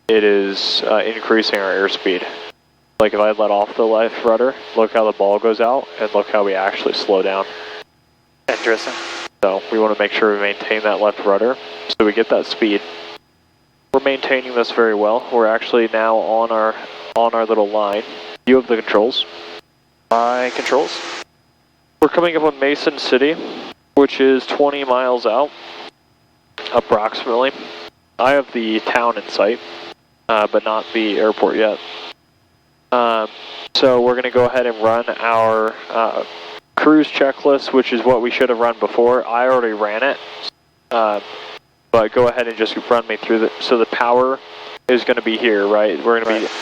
S3: it is increasing our airspeed. Like if I let off the left rudder, look how the ball goes out, and look how we actually slow down.
S1: Interesting.
S3: So we want to make sure we maintain that left rudder so we get that speed. We're maintaining this very well. We're actually now on our little line. You have the controls.
S1: My controls.
S3: We're coming up on Mason City, which is 20 miles out, approximately. I have the town in sight, but not the airport yet. So we're going to go ahead and run our cruise checklist, which is what we should have run before. I already ran it, but go ahead and just run me through so the power is going to be here, right? We're going to be,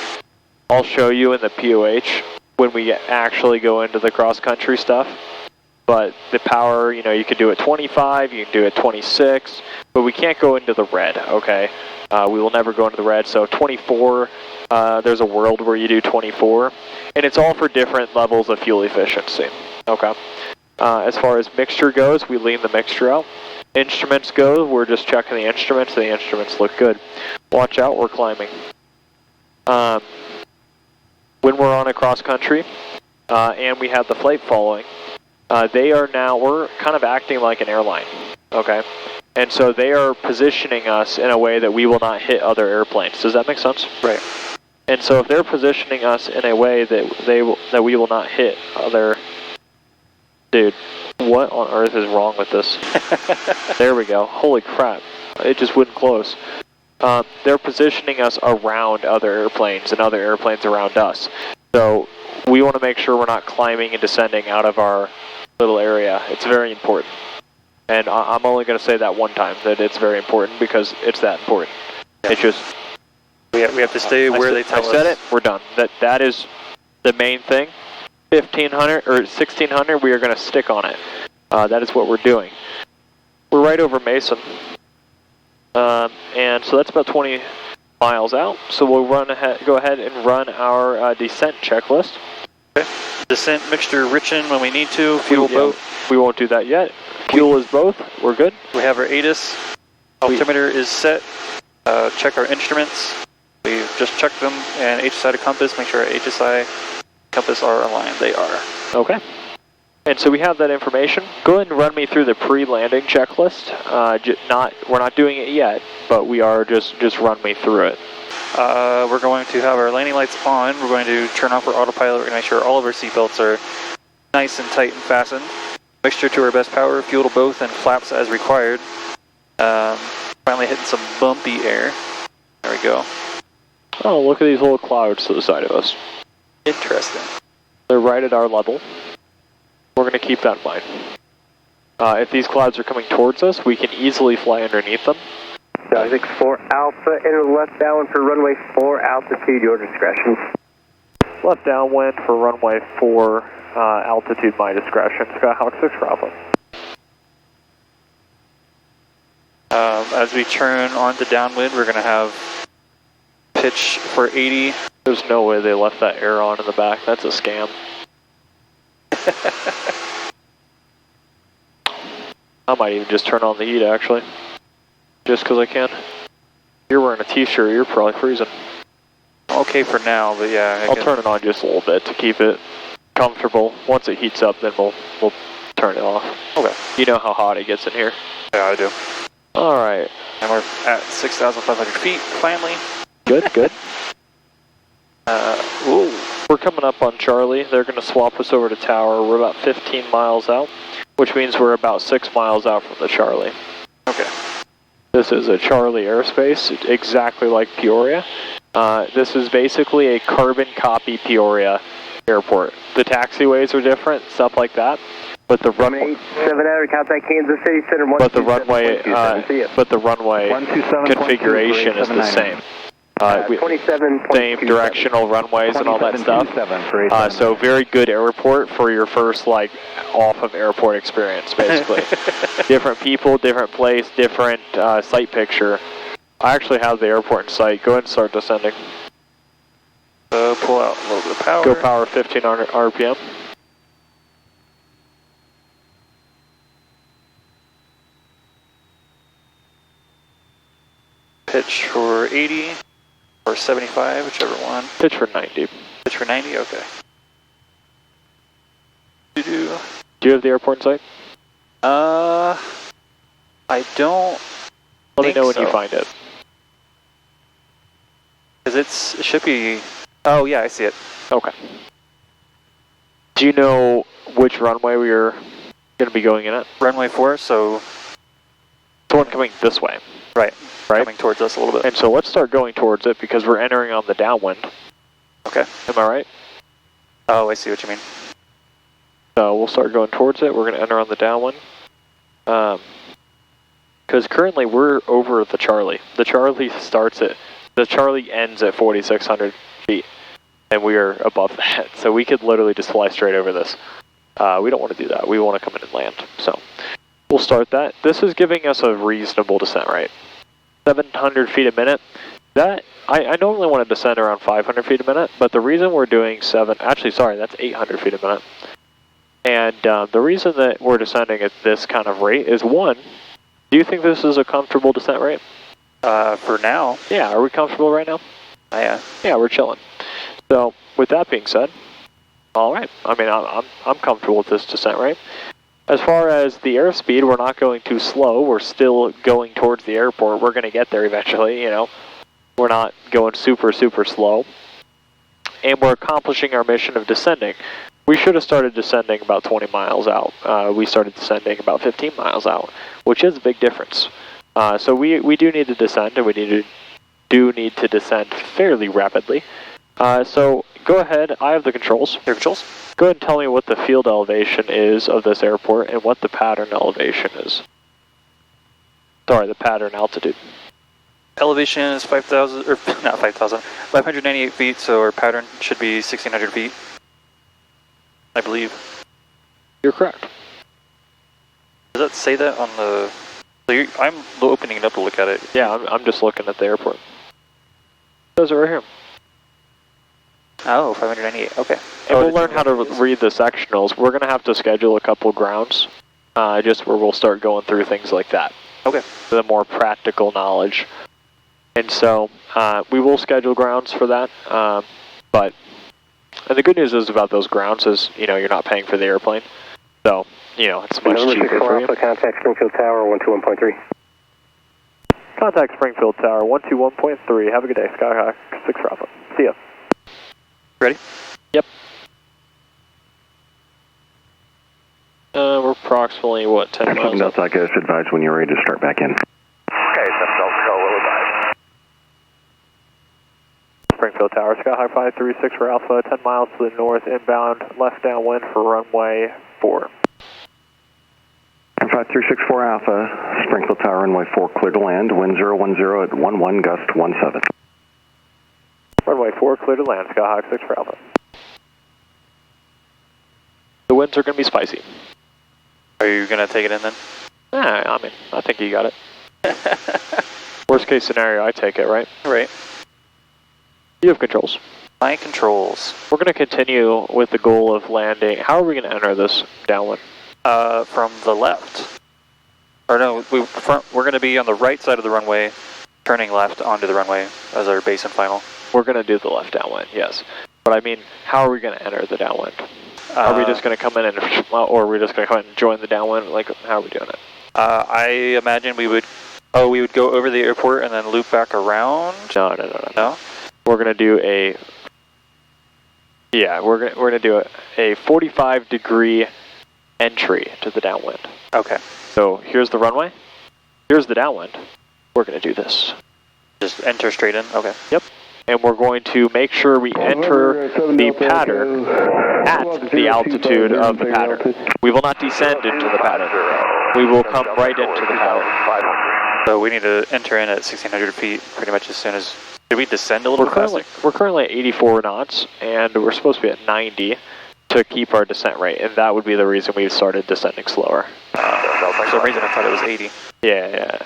S3: I'll show you in the POH when we actually go into the cross-country stuff. But the power, you can do it 25, you can do it 26, but we can't go into the red, okay? We will never go into the red, so 24, there's a world where you do 24, and it's all for different levels of fuel efficiency, okay? As far as mixture goes, we lean the mixture out. Instruments go, we're just checking the instruments look good. Watch out, we're climbing. When we're on a cross country, and we have the flight following, we're kind of acting like an airline, okay? And so they are positioning us in a way that we will not hit other airplanes. Does that make sense?
S1: Right.
S3: And so if they're positioning us in a way that we will not hit other... Dude, what on earth is wrong with this? There we go. Holy crap. It just wouldn't close. They're positioning us around other airplanes and other airplanes around us. So we want to make sure we're not climbing and descending out of our little area. It's very important. And I'm only going to say that one time, that it's very important, because it's that important. Yeah. It's just...
S1: We have to stay where they tell us.
S3: I said it, we're done. That is the main thing. 1500 or 1600, we are going to stick on it. That is what we're doing. We're right over Mason. And so that's about 20 miles out. So we'll go ahead and run our descent checklist.
S1: Okay. Descent mixture richen when we need to. Fuel boat.
S3: We won't do that yet. Fuel is both. We're good.
S1: We have our ATIS. Altimeter is set. Check our instruments. We've just checked them, and HSI to compass. Make sure our HSI compass are aligned. They are.
S3: Okay. And so we have that information. Go ahead and run me through the pre-landing checklist. We're not doing it yet, but we are just run me through it.
S1: We're going to have our landing lights on. We're going to turn off our autopilot. We're going to make sure all of our seatbelts are nice and tight and fastened. Mixture to our best power, fuel to both, and flaps as required. Finally hitting some bumpy air. There we go.
S3: Oh, look at these little clouds to the side of us.
S1: Interesting.
S3: They're right at our level. We're going to keep that in mind. If these clouds are coming towards us, we can easily fly underneath them.
S5: 64 Alpha, enter the left downwind for runway 4, altitude, your discretion.
S3: Left downwind for runway 4, altitude, my discretion. Skyhawk 6 Alpha.
S1: As we turn onto downwind, we're going to have pitch for 80.
S3: There's no way they left that air on in the back. That's a scam. I might even just turn on the heat, actually. Just because I can. You're wearing a t-shirt, you're probably freezing.
S1: Okay for now, but yeah.
S3: I'll turn it on just a little bit to keep it comfortable. Once it heats up, then we'll turn it off.
S1: Okay.
S3: You know how hot it gets in here.
S1: Yeah, I do.
S3: Alright.
S1: And we're at 6,500 feet, finally.
S3: Good, good.
S1: Ooh.
S3: We're coming up on Charlie. They're going to swap us over to Tower. We're about 15 miles out, which means we're about 6 miles out from the Charlie.
S1: Okay.
S3: This is a Charlie airspace, exactly like Peoria. This is basically a carbon copy Peoria airport. The taxiways are different, stuff like that. But the runway,
S5: 7 out of contact Kansas City Center.
S3: but the runway configuration is the same.
S5: 27.
S3: Same directional runways and all that stuff. So very good airport for your first off of airport experience, basically. Different people, different place, different sight picture. I actually have the airport in sight. Go ahead and start descending.
S1: Pull out a little bit of power.
S3: Go power 1500 RPM.
S1: Pitch for 80 or 75, whichever one.
S3: Pitch for 90.
S1: Pitch for 90, okay.
S3: Do you have the airport in sight?
S1: I don't.
S3: Let me know when you find it.
S1: Because it should be. Oh yeah, I see it.
S3: Okay. Do you know which runway we are going to be going in at?
S1: Runway 4, so.
S3: The one coming this way.
S1: Right.
S3: Right.
S1: Coming towards us a little bit.
S3: And so let's start going towards it because we're entering on the downwind.
S1: Okay.
S3: Am I right?
S1: Oh, I see what you mean.
S3: So we'll start going towards it. We're going to enter on the downwind. Because currently we're over the Charlie. The Charlie ends at 4,600 feet. And we are above that. So we could literally just fly straight over this. We don't want to do that. We want to come in and land. So we'll start that. This is giving us a reasonable descent rate. 700 feet a minute. That I normally want to descend around 500 feet a minute, but the reason we're doing that's 800 feet a minute. And the reason that we're descending at this kind of rate is, one, do you think this is a comfortable descent rate?
S1: For now.
S3: Yeah, are we comfortable right now?
S1: Yeah.
S3: Yeah, we're chilling. So with that being said, all right. I mean, I'm comfortable with this descent rate. As far as the airspeed, we're not going too slow. We're still going towards the airport. We're going to get there eventually, you know. We're not going super, super slow. And we're accomplishing our mission of descending. We should have started descending about 20 miles out. We started descending about 15 miles out, which is a big difference. So we do need to descend, and we do need to descend fairly rapidly. So go ahead. I have the controls.
S1: Your controls?
S3: Go ahead and tell me what the field elevation is of this airport and what the pattern elevation is. Sorry, the pattern altitude.
S1: Elevation is 5,000, or not 5,000, 598 feet, so our pattern should be 1,600 feet, I believe.
S3: You're correct.
S1: Does that say that on the... So I'm opening it up to look at it.
S3: Yeah, I'm just looking at the airport. It says it right here.
S1: Oh, 598, okay.
S3: And we'll learn how to read the sectionals. We're going to have to schedule a couple grounds, just where we'll start going through things like that.
S1: Okay.
S3: The more practical knowledge. And so we will schedule grounds for that. But and the good news is about those grounds is, you're not paying for the airplane. So, it's much cheaper for you.
S5: Contact Springfield Tower 121.3.
S3: Contact Springfield Tower 121.3. Have a good day, Skyhawk 6 Alpha. See ya.
S1: Ready?
S3: Yep. We're approximately, 10 miles?
S2: Delta, I guess advise when you're ready to start back in.
S5: Okay, Delta, will advise.
S3: Springfield Tower, Skyhawk 536 for Alpha, 10 miles to the north, inbound, left downwind for runway 4.
S2: 5364 Alpha, Springfield Tower, runway 4, clear to land, wind 010 at 11, gust 17.
S3: Runway 4, clear to land, Skyhawk 6 for Alpha. The winds are going to be spicy.
S1: Are you going to take it in then?
S3: I think you got it. Worst case scenario, I take it, right?
S1: Right.
S3: You have controls.
S1: My controls.
S3: We're going to continue with the goal of landing. How are we going to enter this downwind?
S1: From the left. Or no, we're going to be on the right side of the runway, turning left onto the runway as our base and final.
S3: We're going to do the left downwind, yes. But I mean, how are we going to enter the downwind? Are we just going to come in or are we just going to come in and join the downwind? Like, how are we doing it?
S1: I imagine we would go over the airport and then loop back around.
S3: No. We're going to do we're going to do a 45-degree entry to the downwind.
S1: Okay.
S3: So here's the runway. Here's the downwind. We're going to do this.
S1: Just enter straight in? Okay.
S3: Yep. And we're going to make sure we enter the pattern at the altitude of the pattern. We will not descend into the pattern. We will come right into the pattern.
S1: So we need to enter in at 1,600 feet pretty much as soon as... Did we descend a little bit faster?
S3: We're currently at 84 knots, and we're supposed to be at 90 to keep our descent rate, and that would be the reason we started descending slower.
S1: For some reason I thought it was 80.
S3: Yeah.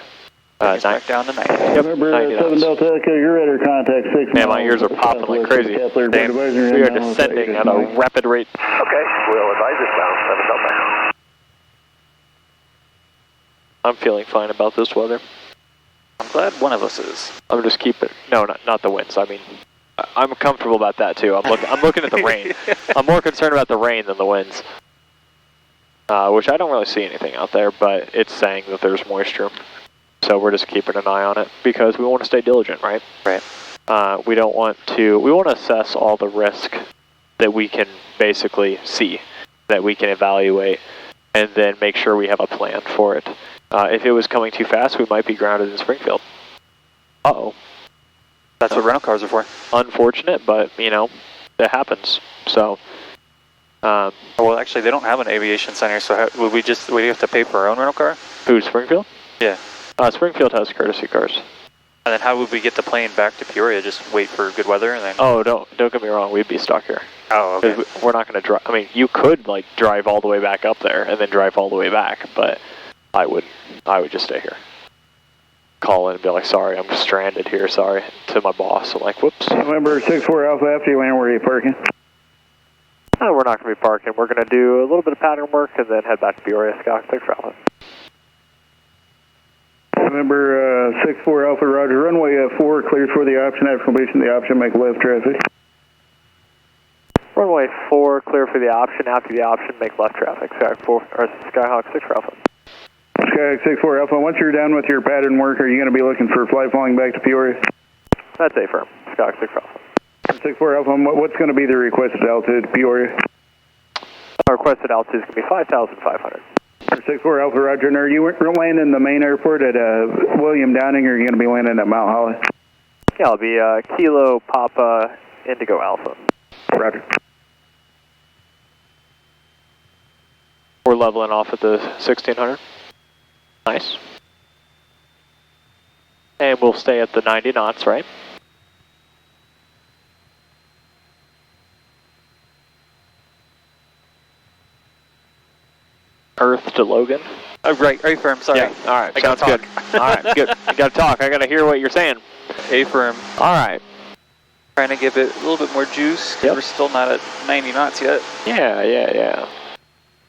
S1: Back down to 90.
S3: Yep, 90 knots.
S6: Delta Echo, you're ready to contact 6
S3: Man, my ears are popping like crazy. Damn, we are descending at a rapid rate.
S5: Okay, we'll advise this down 7 Delta.
S3: I'm feeling fine about this weather.
S1: I'm glad one of us is.
S3: I'm just keeping... No, not the winds. I mean, I'm comfortable about that too. I'm looking at the rain. I'm more concerned about the rain than the winds. Which I don't really see anything out there, but it's saying that there's moisture. So we're just keeping an eye on it because we want to stay diligent, right?
S1: Right.
S3: We want to assess all the risk that we can basically see, that we can evaluate, and then make sure we have a plan for it. If it was coming too fast, we might be grounded in Springfield. Uh-oh.
S1: That's what rental cars are for.
S3: Unfortunate, but, it happens. So,
S1: well, actually, they don't have an aviation center, so would we have to pay for our own rental car?
S3: Who, Springfield?
S1: Yeah.
S3: Springfield has courtesy cars.
S1: And then how would we get the plane back to Peoria? Just wait for good weather and then...
S3: Oh, don't get me wrong, we'd be stuck here.
S1: Oh, okay.
S3: We're not going to drive... I mean, you could, drive all the way back up there and then drive all the way back, but I would just stay here. Call in and be like, sorry, I'm stranded here, sorry, to my boss. I'm like, whoops.
S6: November 64 Alpha, after you land, where are you parking?
S3: No, we're not going to be parking. We're going to do a little bit of pattern work and then head back to Peoria, Scout 6 for Alpha.
S6: November 64 Alpha, roger. Runway 4, cleared for the option. After completion of the option, make left traffic.
S3: Runway 4, clear for the option. After the option, make left traffic. Skyhawk 6 for Alpha.
S6: Skyhawk 64 Alpha, once you're done with your pattern work, are you going to be looking for flight following back to Peoria?
S3: That's affirm. Skyhawk 6 for Alpha.
S6: 64 Alpha, what's going to be the requested altitude to Peoria?
S3: Our requested altitude is going to be 5,500.
S6: 64 Alpha, roger. And are you landing the main airport at William Downing, or are you going to be landing at Mount Holly?
S3: Yeah, I'll be Kilo Papa Indigo Alpha.
S6: Roger.
S3: We're leveling off at the 1600. Nice. And we'll stay at the 90 knots, right? Earth to Logan.
S1: Oh, right, A-firm, sorry.
S3: Yeah, all right, sounds good. All right, good. You got to talk. I got to hear what you're saying.
S1: A-firm.
S3: All right.
S1: Trying to give it a little bit more juice, because we're still not at 90 knots yet.
S3: Yeah.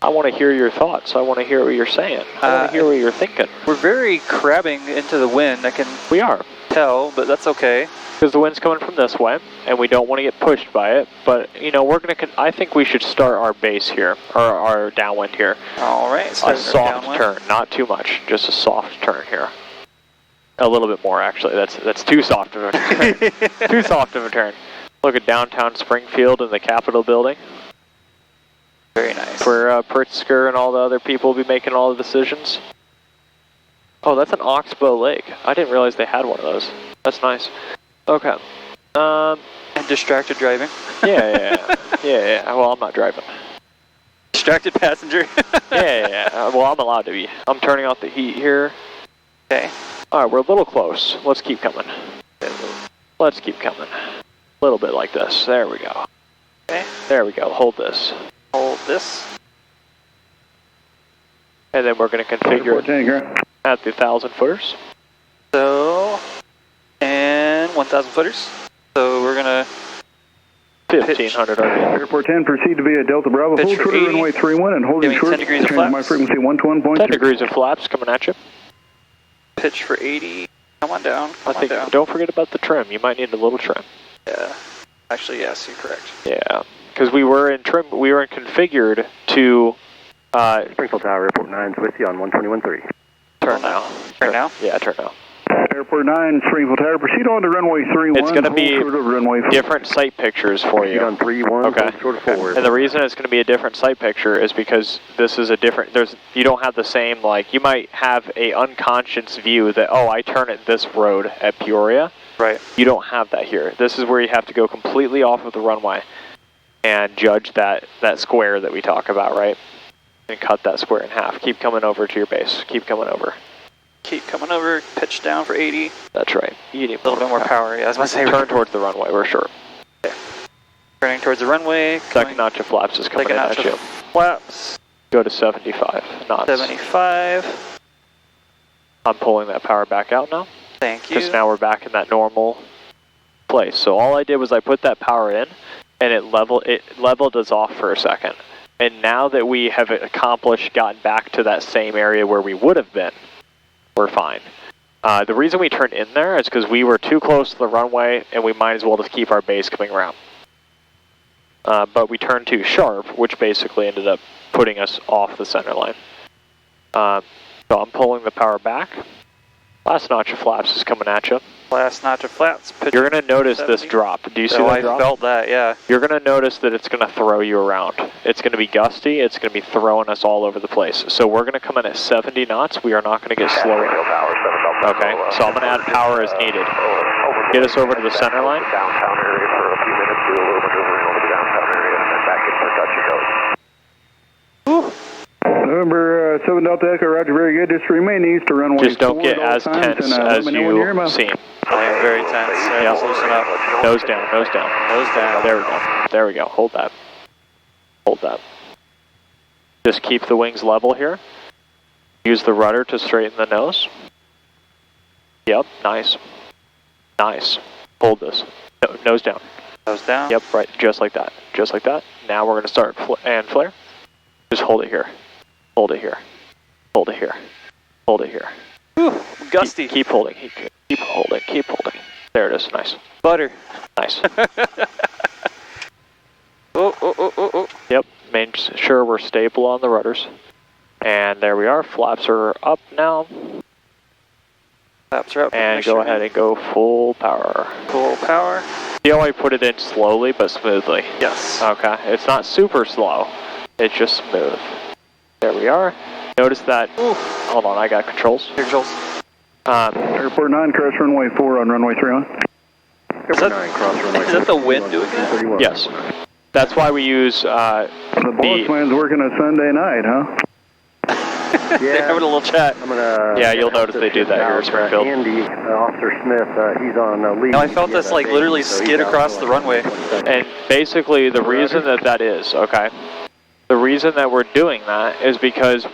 S3: I want to hear your thoughts. I want to hear what you're saying. I want to hear what you're thinking.
S1: We're very crabbing into the wind,
S3: We are.
S1: tell, but that's okay.
S3: Because the wind's coming from this way, and we don't want to get pushed by it. But, you know, I think we should start our base here, or our downwind here.
S1: All right.
S3: A soft turn, not too much, just a soft turn here. A little bit more, actually. That's too soft of a turn. Too soft of a turn. Look at downtown Springfield and the Capitol building.
S1: Very nice.
S3: Where Pritzker and all the other people will be making all the decisions. Oh, that's an Oxbow Lake. I didn't realize they had one of those. That's nice. Okay.
S1: And distracted driving.
S3: Yeah. Well, I'm not driving.
S1: Distracted passenger.
S3: Yeah. Well, I'm allowed to be. I'm turning off the heat here.
S1: Okay.
S3: All right, we're a little close. Let's keep coming. Let's keep coming. A little bit like this. There we go.
S1: Okay.
S3: There we go. Hold this.
S1: Hold this.
S3: And then we're going to configure it at the 1,000 footers.
S1: So, and 1,000 footers. So we're going to
S3: 1,500 RPM.
S6: Airport 10, proceed to be a Delta Bravo.
S1: Pitch
S6: Hold
S1: for
S6: short
S1: 80.
S6: runway 31 and hold
S1: Give
S6: you
S1: me
S6: short.
S1: 10 degrees of
S6: Change my
S1: flaps.
S6: frequency 121.3.
S3: 10 degrees of flaps coming at you.
S1: pitch for 80. Come on down. Come on down.
S3: Don't forget about the trim. You might need a little trim.
S1: Yeah. Actually, yes, you're correct.
S3: Yeah, because we were in configured to
S5: Springfield Tower, Airport 9's with you on 121.3.
S3: turn now.
S1: Turn now?
S3: Yeah, turn now.
S6: Airport 9, Springfield Tower, proceed on to runway 31.
S3: It's going to be
S6: short of runway 4.
S3: different sight pictures for you.
S5: on 3-1,
S3: Okay.
S5: short of 4.
S3: And the reason it's going to be a different sight picture is because this is a different, you don't have the same, like, you might have a unconscious view that, oh, I turn at this road at Peoria.
S1: Right.
S3: You don't have that here. This is where you have to go completely off of the runway and judge that square that we talk about, right? And cut that square in half. Keep coming over to your base. Keep coming over.
S1: Keep coming over. Pitch down for 80.
S3: That's right. You need
S1: A little bit more power. Yeah, I was going to say.
S3: Turn towards the runway. We're short.
S1: Okay. Turning towards the runway.
S3: Second notch of flaps is coming in at you.
S1: Flaps.
S3: Go to 75 knots.
S1: 75.
S3: I'm pulling that power back out now.
S1: Thank you.
S3: Because now we're back in that normal place. So all I did was I put that power in, and it leveled us off for a second. And now that we have gotten back to that same area where we would have been, we're fine. The reason we turned in there is because we were too close to the runway, and we might as well just keep our base coming around. But we turned too sharp, which basically ended up putting us off the center line. So I'm pulling the power back. Last notch of flaps is coming at you.
S1: Last notch of flaps.
S3: You're going to notice this drop. Do you see that drop?
S1: I felt that, yeah.
S3: You're going to notice that it's going to throw you around. It's going to be gusty. It's going to be throwing us all over the place. So we're going to come in at 70 knots. We are not going to get slower. Okay, so I'm going to add power as needed. Get us over to the center line.
S2: Downtown area for a few minutes, do a little maneuvering over the downtown area, and then back into touch it goes.
S6: November 7 Delta Echo, roger, very good. Just remain east to runway 4.
S3: Just don't get as tense as you seem.
S1: I am very tense.
S3: Yeah.
S1: Just loosen up.
S3: Nose down, nose down.
S1: Nose down.
S3: There we go. There we go. Hold that. Hold that. Just keep the wings level here. Use the rudder to straighten the nose. Yep, nice. Nice. Hold this. No, nose down.
S1: Nose down.
S3: Yep, right. Just like that. Just like that. Now we're going to start and flare. Just hold it here. Hold it here. Hold it here. Hold it here.
S1: Whew, gusty.
S3: Keep holding. Keep holding. Keep holding. There it is. Nice.
S1: Butter.
S3: Nice.
S1: Oh.
S3: Yep. Make sure we're stable on the rudders. And there we are. Flaps are up now.
S1: Flaps are up.
S3: And go ahead and go full power.
S1: Full power.
S3: See how I put it in slowly but smoothly?
S1: Yes.
S3: Okay. It's not super slow. It's just smooth. There we are. Notice that.
S1: Ooh.
S3: Hold on, I got controls.
S1: Controls.
S6: Airport 9, cross runway 4 on runway 31.
S1: Is that the wind doing that?
S3: Yes. That's why we use
S6: The boss man's working a Sunday night, huh?
S1: They're having a little chat.
S5: I'm gonna.
S3: Yeah, you'll notice they do that here at Springfield.
S5: Andy, Officer Smith, he's on leave.
S1: No, I felt this like literally skid across the runway.
S3: And basically the reason that is, okay, the reason that we're doing that is because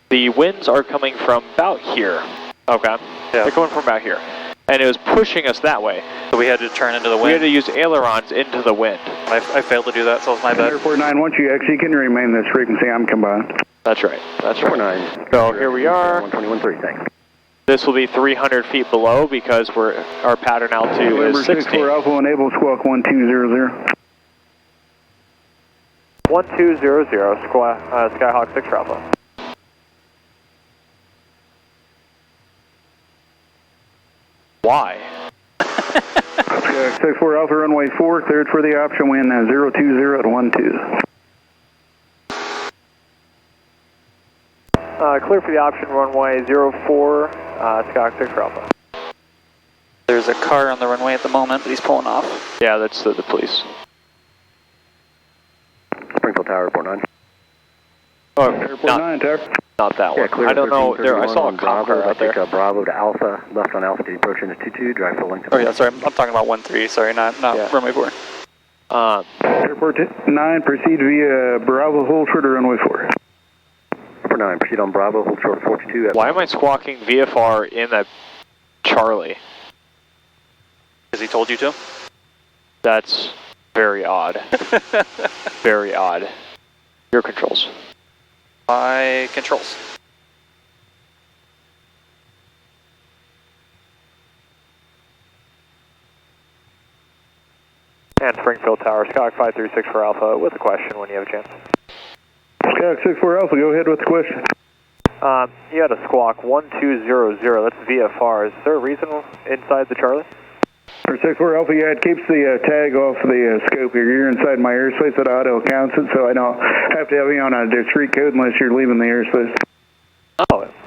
S3: the winds are coming from about here, okay?
S1: Yeah.
S3: They're coming from about here. and it was pushing us that way.
S1: So we had to turn into the wind.
S3: We had to use ailerons into the wind.
S1: I failed to do that, so it was my bad.
S6: Airport 9, once you exit, you can remain this frequency. I'm combined.
S3: That's right. That's right.
S2: 49.
S3: So here we are.
S2: 121.3, thanks.
S3: This will be 300 feet below because our pattern altitude
S6: November
S3: is 16.
S6: 64 Alpha, enable squawk 1200.
S3: 1200, Skyhawk 6 Alpha. Why?
S6: 64 Alpha, runway 4, cleared for the option, wind 020 at 12.
S3: Clear for the option, runway 04, Skyhawk 6 Alpha.
S1: There's a car on the runway at the moment, but he's pulling off.
S3: Yeah, that's the police.
S2: Springfield Tower, Airport 9.
S3: Oh,
S6: Airport 9, Tower.
S3: not that one.
S2: Clear
S3: I don't know. There, I saw a cop car out there.
S2: Bravo to Alpha, left on Alpha, approaching the 22, drive full length.
S1: Oh yeah, sorry, I'm talking about 13. Sorry, not runway 4.
S6: Airport 9, proceed via Bravo, hold short to runway 4.
S2: Airport 9, proceed on Bravo, hold short 42.
S3: Why am I squawking VFR in that Charlie?
S1: Because he told you to?
S3: That's very odd. Very odd. Your controls.
S1: My controls.
S3: And Springfield Tower, Skyhawk 536 for Alpha, with a question when you have a chance.
S6: Skyhawk 64 Alpha, go ahead with the question.
S3: You had a squawk 1200, that's VFR. Is there a reason inside the Charlie?
S6: For 64 Alpha, yeah, it keeps the tag off the scope here. You're inside my airspace, that auto counts it, so I don't have to have you on a discrete code unless you're leaving the airspace.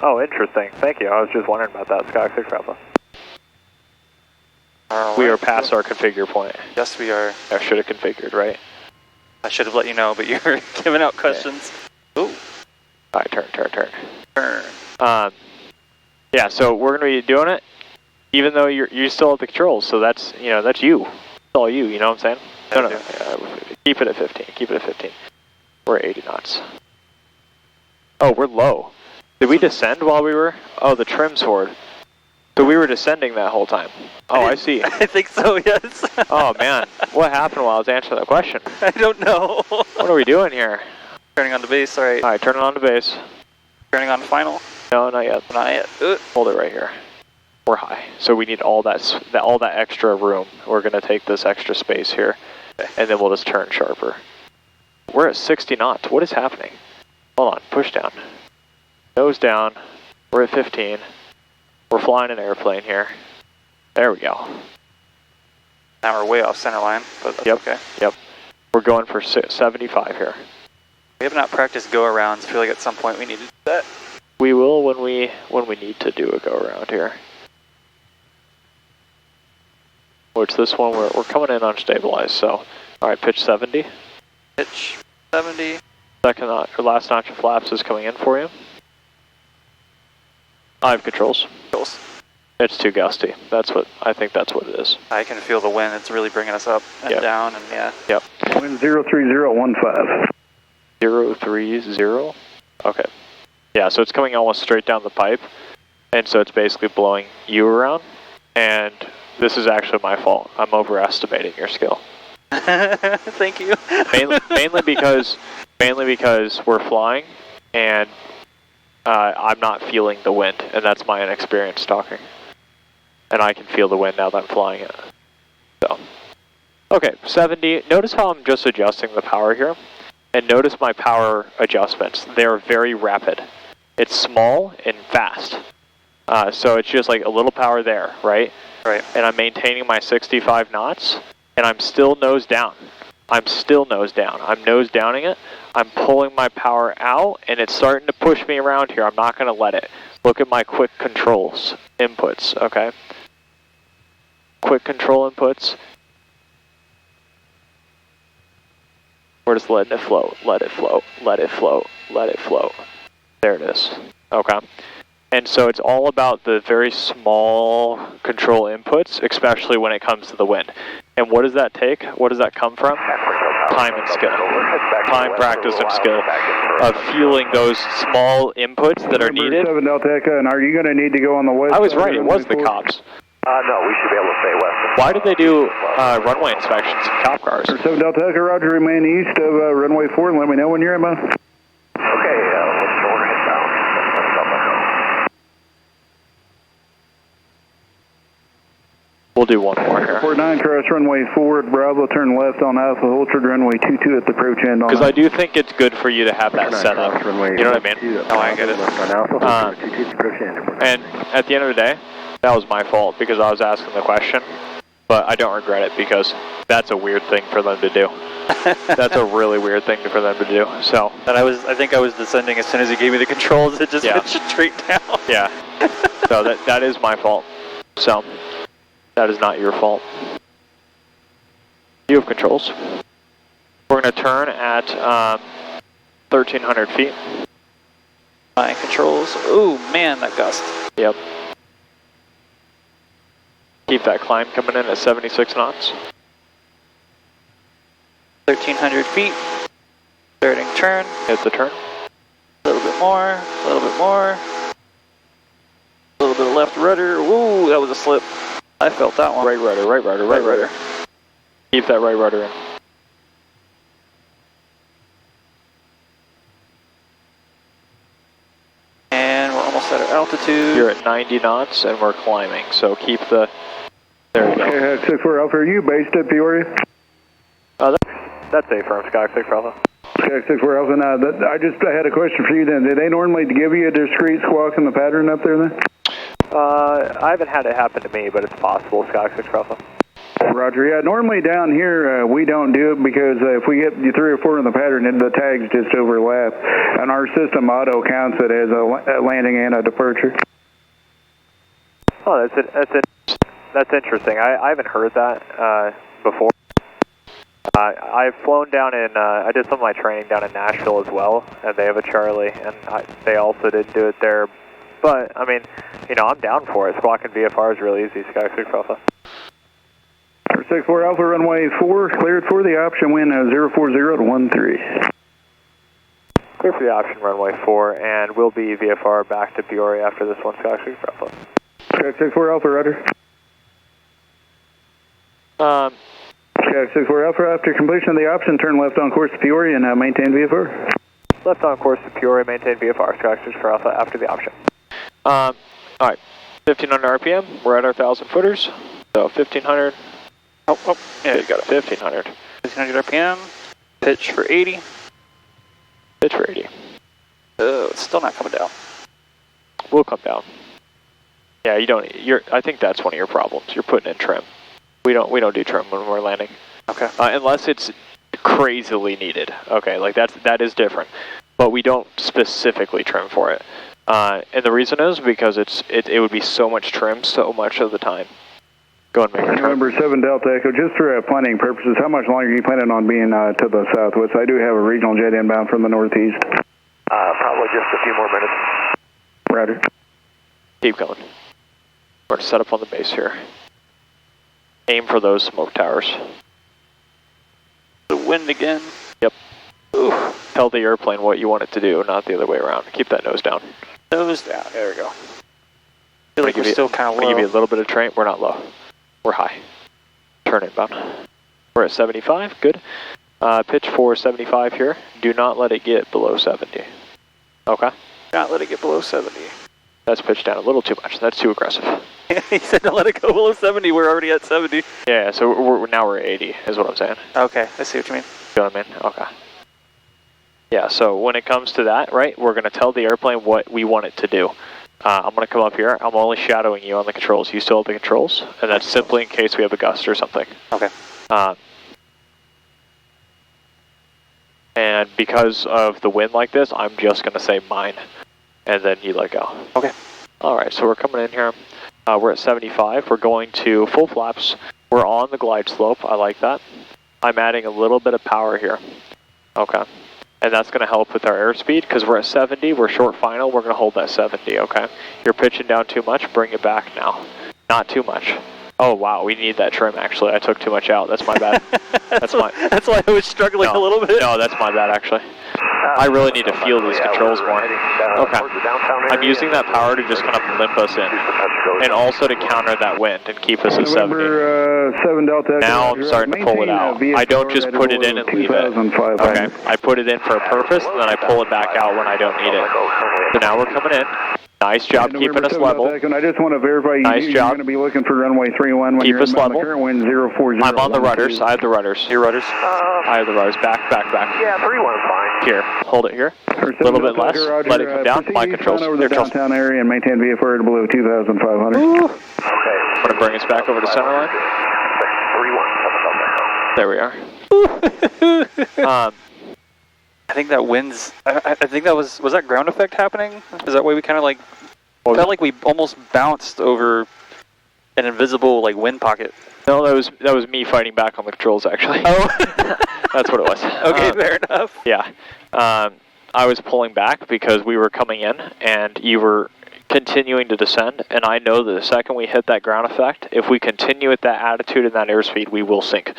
S3: Oh, interesting. Thank you. I was just wondering about that, Skyhawk 6 Alpha.
S1: Right.
S3: We are past our configure point.
S1: Yes, we are.
S3: I should have configured, right?
S1: I should have let you know, but you're giving out questions.
S3: Okay. Ooh. All right, turn.
S1: Turn.
S3: Yeah, so we're going to be doing it, even though you still have the controls, so that's, that's you. It's all you, you know what I'm saying? No. Keep it at 15, keep it at 15. We're at 80 knots. Oh, we're low. Did we descend while we were? Oh, the trim sword. So we were descending that whole time. Oh, I see.
S1: I think so, yes.
S3: Oh, man. What happened while I was answering that question?
S1: I don't know.
S3: What are we doing here?
S1: Turning on to base, alright.
S3: All right, turn it on to base.
S1: Turning on to final.
S3: No, not yet.
S1: Not yet.
S3: Hold it right here. We're high, so we need all that extra room. We're going to take this extra space here, and then we'll just turn sharper. We're at 60 knots. What is happening? Hold on. Push down. Nose down. We're at 15. We're flying an airplane here. There we go.
S1: Now we're way off center line, but that's okay.
S3: Yep. We're going for 75 here.
S1: We have not practiced go-arounds. I feel like at some point we need to do that.
S3: We will when we need to do a go-around here. Which this one, we're coming in unstabilized, so... Alright, pitch 70.
S1: Pitch 70.
S3: Second notch, or last notch of flaps is coming in for you. I have controls. It's too gusty. I think that's what it is.
S1: I can feel the wind. It's really bringing us up and down, and yeah.
S3: Yep.
S6: Wind 03015.
S3: 030? Okay. Yeah, so it's coming almost straight down the pipe, and so it's basically blowing you around, and this is actually my fault. I'm overestimating your skill.
S1: Thank you.
S3: mainly because we're flying, and I'm not feeling the wind, and that's my inexperience talking. And I can feel the wind now that I'm flying it. So, okay, 70. Notice how I'm just adjusting the power here, and notice my power adjustments. They're very rapid. It's small and fast. So it's just like a little power there, right?
S1: Right.
S3: And I'm maintaining my 65 knots, and I'm still nose down. I'm nose downing it. I'm pulling my power out, and it's starting to push me around here. I'm not going to let it. Look at my quick controls inputs, okay? Quick control inputs. We're just letting it float, let it float, let it float, let it float. There it is, okay? And so it's all about the very small control inputs, especially when it comes to the wind. And what does that take? What does that come from? Time and skill. Time, practice, and skill of feeling those small inputs that are needed.
S6: 7 Delta Echo, and are you going to need to go on the west?
S3: I was right, it was the cops.
S5: No, we should be able to stay west.
S3: Why did they do runway inspections in cop cars?
S6: 7 Delta Echo, Roger, remain east of runway 4 and let me know when you're inbound.
S5: Okay, let's go inbound.
S3: We'll do one more here.
S6: 49, cross runway 4 at Bravo, turn left on Alpha, hold toward runway 22 at the approach end on
S3: Because I do think it's good for you to have that set up. You know what I mean?
S1: Oh, I get it.
S3: And at the end of the day, that was my fault because I was asking the question, but I don't regret it because that's a weird thing for them to do. That's a really weird thing for them to do. So,
S1: And I think I was descending as soon as he gave me the controls. It just went straight down.
S3: yeah. So that is my fault. So, that is not your fault. You have controls. We're going to turn at 1,300 feet.
S1: My controls. Ooh, man, that gust.
S3: Yep. Keep that climb coming in at 76 knots.
S1: 1,300 feet. Starting turn.
S3: Hit the turn.
S1: A little bit more. A little bit more. A little bit of left rudder. Ooh, that was a slip. I felt that one.
S3: Right rudder, right rudder, right rudder. Keep that right rudder in.
S1: And we're almost at our altitude.
S3: You're at 90 knots and we're climbing, so keep the... There we go.
S6: Okay, 64 Alpha, are you based at Peoria?
S3: That's a firm, Sky 6 Alpha.
S6: Okay, 64 Alpha, now, I had a question for you then. Did they normally give you a discrete squawk in the pattern up there then?
S3: I haven't had it happen to me, but it's possible, Sky 6 Alpha.
S6: Roger, yeah, normally down here we don't do it because if we get 3 or 4 in the pattern, the tags just overlap. And our system auto counts it as a landing and a departure.
S3: Oh, that's interesting. I haven't heard that before. I've flown down in, I did some of my training down in Nashville as well, and they have a Charlie, and they also didn't do it there. But, I mean, you know, I'm down for it. Squawking VFR is really easy, Sky 6 Alpha.
S6: 64 Alpha, runway 4, cleared for the option wind 040 to 13.
S3: Clear for the option, runway 4, and we'll be VFR back to Peoria after this one, Sky 6 Alpha.
S6: Sky 64 Alpha, rudder. Sky 64 Alpha, after completion of the option, turn left on course to Peoria and maintain VFR.
S3: Left on course to Peoria, maintain VFR, Sky 64 Alpha after the option. Alright, 1,500 RPM, we're at our 1,000 footers, so 1,500. Oh, yeah, you got it, 1,500.
S1: 1,500 RPM, pitch for 80.
S3: Pitch for 80.
S1: Oh, it's still not coming down.
S3: We'll come down. Yeah, I think that's one of your problems. You're putting in trim. We don't do trim when we're landing.
S1: Okay.
S3: Unless it's crazily needed. Okay, like that is different. But we don't specifically trim for it. And the reason is because it would be so much trim so much of the time. Go and make your trim.
S6: November 7 Delta Echo, just for planning purposes, how much longer are you planning on being to the southwest? I do have a regional jet inbound from the northeast.
S5: Probably just a few more minutes.
S6: Roger.
S3: Keep going. We're going to set up on the base here. Aim for those smoke towers.
S1: The wind again.
S3: Yep. Ooh. Tell the airplane what you want it to do, not the other way around. Keep that nose down.
S1: Nose down. There we go. I feel like we're still kind of low.
S3: I'm going to give you a little bit of train. We're not low. We're high. Turn inbound. We're at 75. Good. Pitch for 75 here. Do not let it get below 70. Okay?
S1: Not let it get below 70.
S3: That's pitched down a little too much. That's too aggressive.
S1: He said don't let it go below 70. We're already at 70.
S3: Yeah, so now we're at 80 is what I'm saying.
S1: Okay, I see what you mean.
S3: You know what I mean? Okay. Yeah, so when it comes to that, right, we're going to tell the airplane what we want it to do. I'm going to come up here. I'm only shadowing you on the controls. You still have the controls, and that's simply in case we have a gust or something.
S1: Okay.
S3: And because of the wind like this, I'm just going to say mine, and then you let go.
S1: Okay.
S3: All right, so we're coming in here. We're at 75. We're going to full flaps. We're on the glide slope. I like that. I'm adding a little bit of power here. Okay. And that's going to help with our airspeed because we're at 70. We're short final. We're going to hold that 70, okay? You're pitching down too much. Bring it back now. Not too much. Oh, wow. We need that trim, actually. I took too much out. That's my bad. That's why I was struggling a little bit. No, that's my bad, actually. I really need to feel these controls more. Okay. I'm using that power to just kind of limp us in. And also to counter that wind and keep us at 70.
S6: November 7 Delta.
S3: Now I'm starting to pull it out. I don't just put it in and leave it. Okay. I put it in for a purpose, and then I pull it back out when I don't need it. So now we're coming in. Nice job keeping us level.
S6: I just want to verify you're going to be looking for runway 31 when
S3: keep
S6: you're
S3: us level.
S6: current wind 040.
S3: I'm on the rudders. I have the rudders.
S1: Your rudders?
S3: I have the rudders. Back.
S5: Yeah, 31's fine.
S3: Here. Hold it here. A little bit less. Let it come down. My controls.
S6: Over the downtown area and maintain VFR below 2,500.
S3: Okay. I'm going to bring us back over to center line.
S5: 31.
S3: There we are.
S1: I think that wind's, I think that was that ground effect happening? Is that why we kind of like, felt like we almost bounced over an invisible like wind pocket?
S3: No, that was me fighting back on the controls actually.
S1: Oh.
S3: That's what it was.
S1: Okay, fair enough.
S3: Yeah. I was pulling back because we were coming in and you were continuing to descend, and I know that the second we hit that ground effect, if we continue at that attitude and that airspeed, we will sink.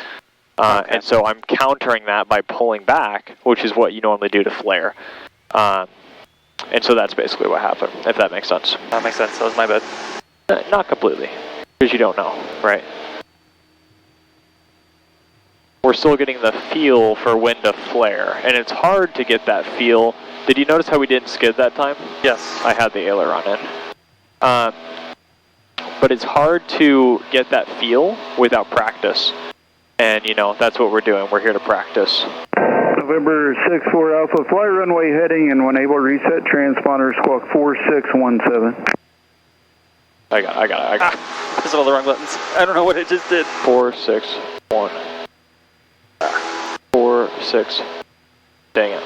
S3: Okay. And so I'm countering that by pulling back, which is what you normally do to flare. And so that's basically what happened, if that makes sense.
S1: That makes sense. That was my bad.
S3: Not completely, because you don't know, right? We're still getting the feel for when to flare, and it's hard to get that feel. Did you notice how we didn't skid that time?
S1: Yes.
S3: I had the aileron in. But it's hard to get that feel without practice. And, you know, that's what we're doing. We're here to practice.
S6: November 6-4 Alpha, fly runway heading and when able, reset transponder, squawk 4617.
S3: I got it.
S1: Pressed all the wrong buttons. I don't know what it just did.
S3: 461. 46. Dang it.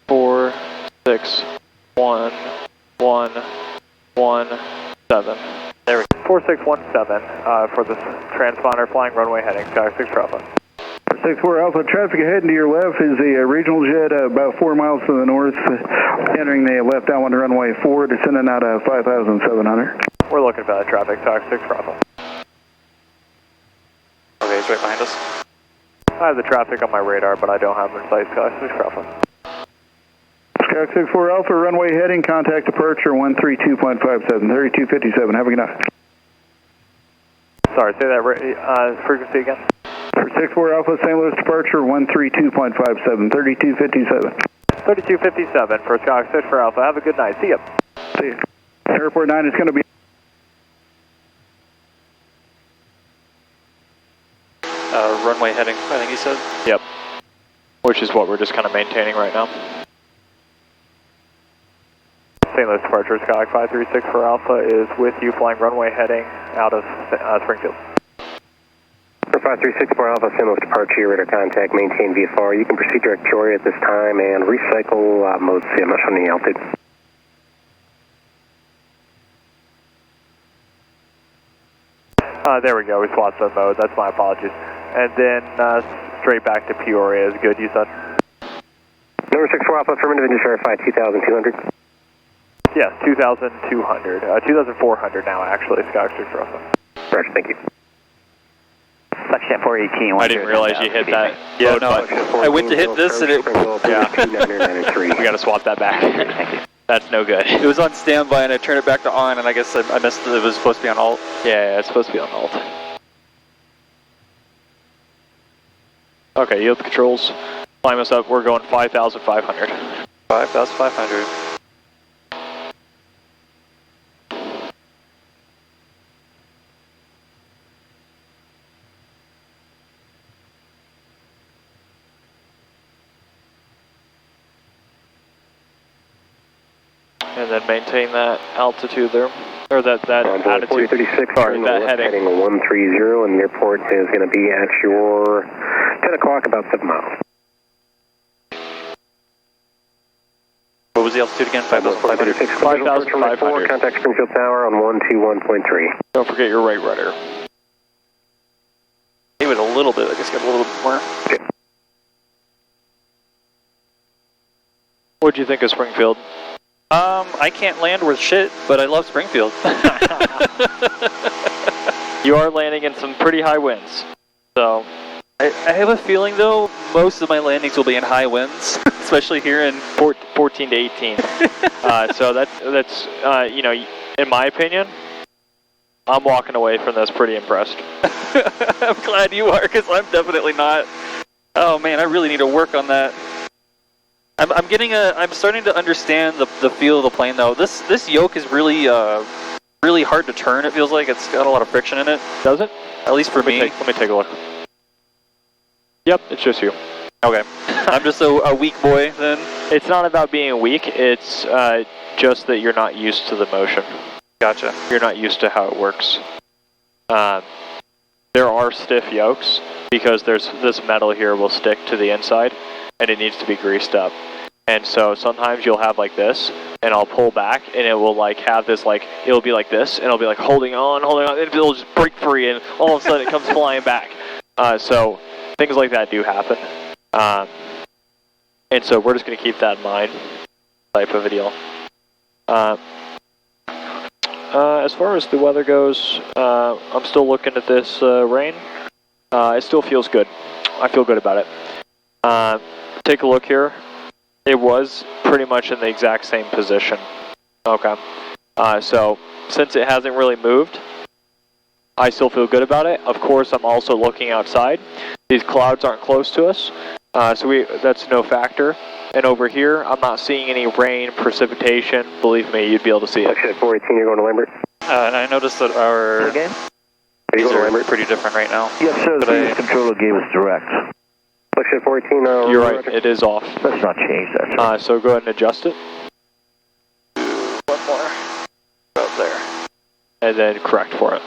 S3: 4611117. There we go. 4617 for the transponder flying runway heading Sky 6 Alpha.
S6: 6-4 Alpha, traffic ahead and to your left is the regional jet about 4 miles to the north, entering the left downwind runway 4, descending out of 5,700.
S3: We're looking for that traffic, Sky 6 Alpha.
S1: Okay, he's right behind us.
S3: I have the traffic on my radar, but I don't have him in sight, Sky 6 Alpha.
S6: Sky 6-4 Alpha, runway heading, contact departure 132.57, 3257, have a good night.
S3: Sorry, say that frequency again.
S6: 6-4 Alpha, St. Louis departure 132.57, 3257.
S3: 3257 for Sky 6 for Alpha. Have a good night. See ya.
S6: See you. Airport 9 is going to be...
S1: Runway heading, I think he said.
S3: Yep. Which is what we're just kind of maintaining right now. St. Louis departure, Sky 536 for Alpha is with you, flying runway heading out of Springfield.
S5: For 536 for Alpha, St. Louis departure, radar contact, maintain VFR. You can proceed direct to at this time and recycle mode CMS on the altitude.
S3: There we go, we swapped the mode, that's my apologies. And then straight back to Peoria is good, you said?
S5: Number 6-4 Alpha, affirmative, engine verify 2,200.
S3: Yes, 2,200. 2,400 now, actually, Sky 6 Alpha.
S5: Roger, thank you.
S4: Section 418.
S3: I didn't realize you hit that.
S1: Yeah, no, I went to hit this and it...
S3: Yeah. We gotta swap that back.
S4: Thank you.
S3: That's no good.
S1: It was on standby and I turned it back to on and I guess I missed it. It was supposed to be on alt.
S3: Yeah, it's supposed to be on alt. Okay, yield the controls. Climb us up. We're going 5,500.
S1: 5,500.
S3: And then maintain that altitude there, or that attitude.
S5: 4036,
S3: sorry, that
S5: heading 130, and the airport is going to be at your 10 o'clock, about 7 miles.
S1: What was the altitude again? 5,500?
S3: 5,500.
S5: Contact Springfield Tower on 121.3.
S3: Don't forget your right rudder.
S1: Gave it a little bit, I guess got a little bit more.
S5: Okay.
S3: What'd you think of Springfield?
S1: I can't land worth shit, but I love Springfield.
S3: You are landing in some pretty high winds, so...
S1: I have a feeling, though, most of my landings will be in high winds, especially here in
S3: 14 to 18. So that's you know, in my opinion, I'm walking away from this pretty impressed.
S1: I'm glad you are, because I'm definitely not. Oh man, I really need to work on that. I'm starting to understand the feel of the plane, though. This yoke is really really hard to turn. It feels like it's got a lot of friction in it.
S3: Does it?
S1: At least for me.
S3: Let me take a look. Yep, it's just you.
S1: Okay. I'm just a weak boy then.
S3: It's not about being weak. It's just that you're not used to the motion.
S1: Gotcha.
S3: You're not used to how it works. There are stiff yokes because there's this metal here will stick to the inside and it needs to be greased up. And so sometimes you'll have like this and I'll pull back and it will like have this like, it'll be like this and it'll be like holding on, and it'll just break free and all of a sudden it comes flying back. So things like that do happen. And so we're just going to keep that in mind, type of a deal. As far as the weather goes, I'm still looking at this rain. It still feels good. I feel good about it. Take a look here. It was pretty much in the exact same position. Okay. So since it hasn't really moved, I still feel good about it. Of course, I'm also looking outside. These clouds aren't close to us, so that's no factor. And over here, I'm not seeing any rain, precipitation. Believe me, you'd be able to see it.
S5: Actually, at 418, you're going to Lambert.
S1: And I noticed that our these are pretty different right now.
S7: Yes, sir. The previous controller gave us direct.
S5: Actually, at 418,
S3: you're right. It is off.
S7: Let's not change that, sir.
S3: So go ahead and adjust it. One more. About there. And then correct for it.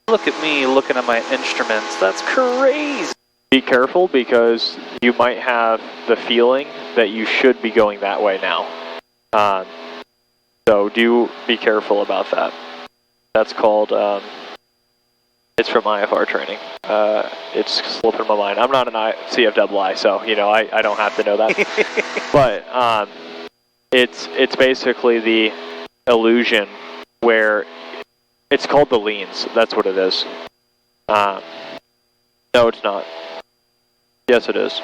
S1: Look at me looking at my instruments. That's crazy.
S3: Be careful because you might have the feeling that you should be going that way now. So do be careful about that. That's called, it's from IFR training. It's slipping my mind. I'm not an CFII, so, you know, I don't have to know that. But it's basically the illusion where it's called the leans. That's what it is. No, it's not. Yes, it is.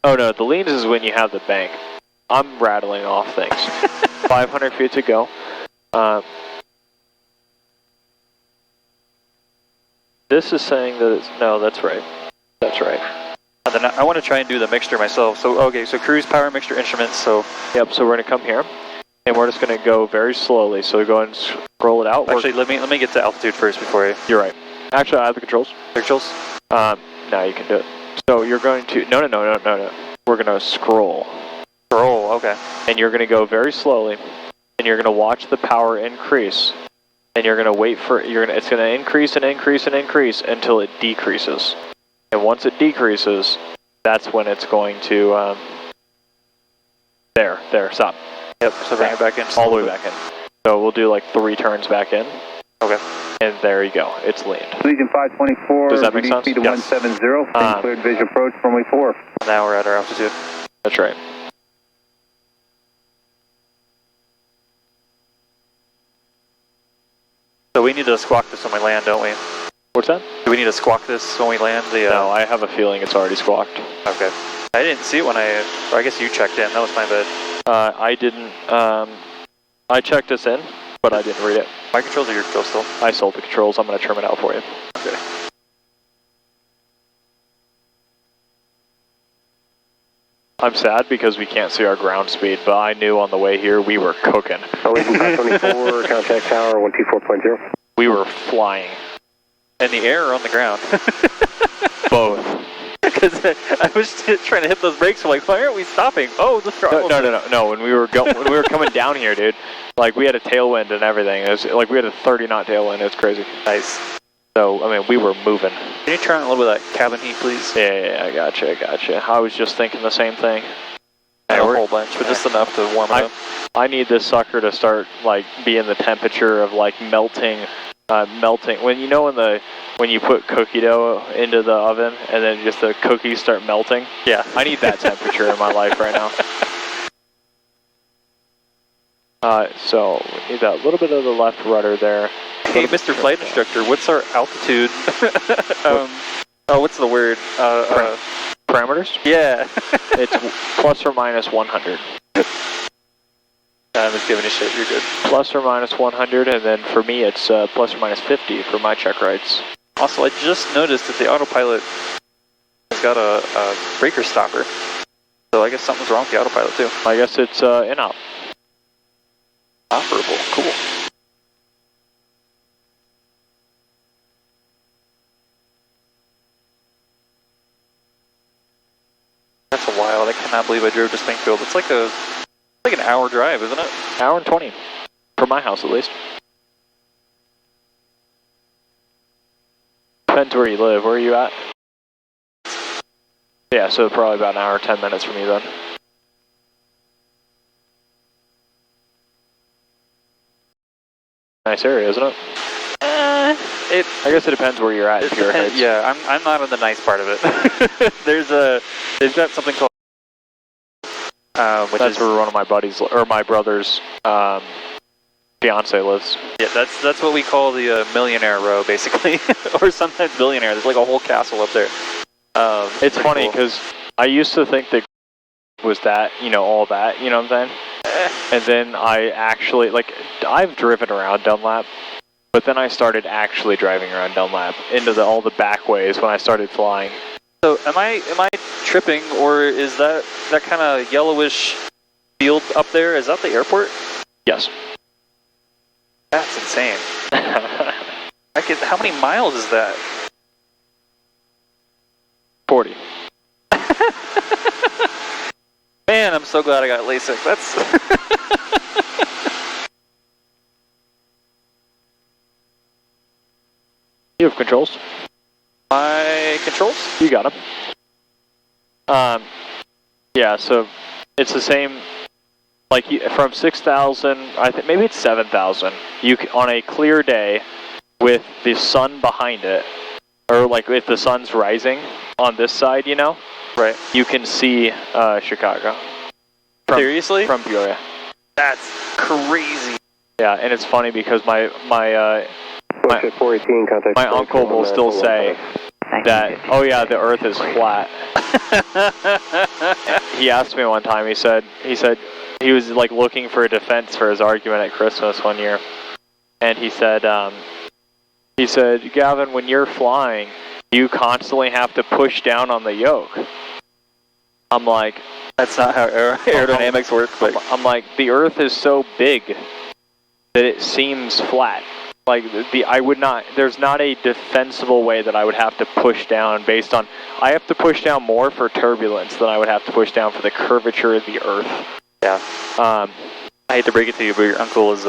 S3: Oh no, the leans is when you have the bank. I'm rattling off things. 500 feet to go. This is saying that it's, no, that's right. That's right.
S1: And then I want to try and do the mixture myself. So, okay, so cruise, power, mixture, instruments, so.
S3: Yep, so we're going to come here. And we're just going to go very slowly. So go ahead and scroll it out.
S1: Actually, let me get to altitude first before I...
S3: You're right. Actually, I have the controls.
S1: The controls?
S3: No, you can do it. So you're going to... No. We're going to scroll.
S1: Scroll, okay.
S3: And you're going to go very slowly. And you're going to watch the power increase. And you're going to wait for... It's going to increase and increase and increase until it decreases. And once it decreases, that's when it's going to... There, stop.
S1: Yep, so bring it back in.
S3: All the way back in. So we'll do like 3 turns back in.
S1: Okay.
S3: And there you go. It's leaned.
S4: Legion 524.
S3: Does that make sense?
S4: Speed to 170. Cleared visual approach runway 4.
S1: Now we're at our altitude.
S3: That's right.
S1: So we need to squawk this when we land, don't we?
S3: What's that?
S1: Do we need to squawk this when we land?
S3: No, I have a feeling it's already squawked.
S1: Okay. I didn't see it when I guess you checked in. That was my bad.
S3: I didn't, I checked this in, but I didn't read it.
S1: My controls are your controls still?
S3: I sold the controls. I'm going to trim it out for you.
S1: Okay.
S3: I'm sad because we can't see our ground speed, but I knew on the way here we were cooking.
S5: Legion 524, contact tower 124.0.
S3: We were flying.
S1: In the air or on the ground?
S3: Both.
S1: Because I was trying to hit those brakes. I'm like, why aren't we stopping? Oh, the throttle.
S3: No. When we were coming down here, dude, like we had a tailwind and everything. It was like we had a 30-knot tailwind. It was crazy.
S1: Nice.
S3: So I mean, we were moving.
S1: Can you turn on a little bit of that cabin heat, please?
S3: Yeah, I gotcha. I was just thinking the same thing.
S1: Not a whole bunch, but just enough to warm it up.
S3: I need this sucker to start like being the temperature of like melting. When you know when you put cookie dough into the oven and then just the cookies start melting. Yeah, I need that temperature in my life right now. So we need that little bit of the left rudder there.
S1: Hey, Mr. Flight Instructor, what's our altitude? What's the word?
S3: Parameters?
S1: Yeah.
S3: It's plus or minus 100.
S1: I'm just giving a shit, you're good.
S3: Plus or minus 100, and then for me it's plus or minus 50 for my check rights.
S1: Also, I just noticed that the autopilot has got a breaker stopper. So I guess something's wrong with the autopilot too.
S3: I guess it's in-op.
S1: Operable, cool. That's wild. I cannot believe I drove to Springfield. It's like an hour drive, isn't it?
S3: Hour and 20, from my house at least. Depends where you live. Where are you at? Yeah, so probably about an hour, 10 minutes from you then. Nice area, isn't it? I guess it depends where you're at.
S1: Yeah, I'm not in the nice part of it. They've got something called
S3: that's where one of my buddies or my brother's fiance lives.
S1: Yeah, that's what we call the millionaire row, basically, or sometimes billionaire. There's like a whole castle up there.
S3: It's funny because I used to think that was that, all that, you know what I'm saying? And then I actually, I've driven around Dunlap, but then I started actually driving around Dunlap into all the back ways when I started flying.
S1: So am I tripping, or is that kind of yellowish field up there? Is that the airport?
S3: Yes.
S1: That's insane. How many miles is that?
S3: 40.
S1: Man, I'm so glad I got LASIK. That's...
S3: You have controls?
S1: My controls?
S3: You got them. Yeah, so it's the same, from 6,000, I think maybe it's 7,000, you can, on a clear day with the sun behind it, or if the sun's rising on this side,
S1: right,
S3: you can see Chicago.
S1: Seriously?
S3: From Peoria.
S1: That's crazy.
S3: Yeah, and it's funny because my uncle will still say that, oh yeah, the earth is flat. He asked me one time, he said he was looking for a defense for his argument at Christmas one year. And he said, Gavin, when you're flying, you constantly have to push down on the yoke. I'm like,
S1: that's not how aerodynamics work. But
S3: I'm like, the earth is so big that it seems flat. There's not a defensible way that I would have to push down based on, I have to push down more for turbulence than I would have to push down for the curvature of the earth.
S1: Yeah. I hate to break it to you, but your uncle is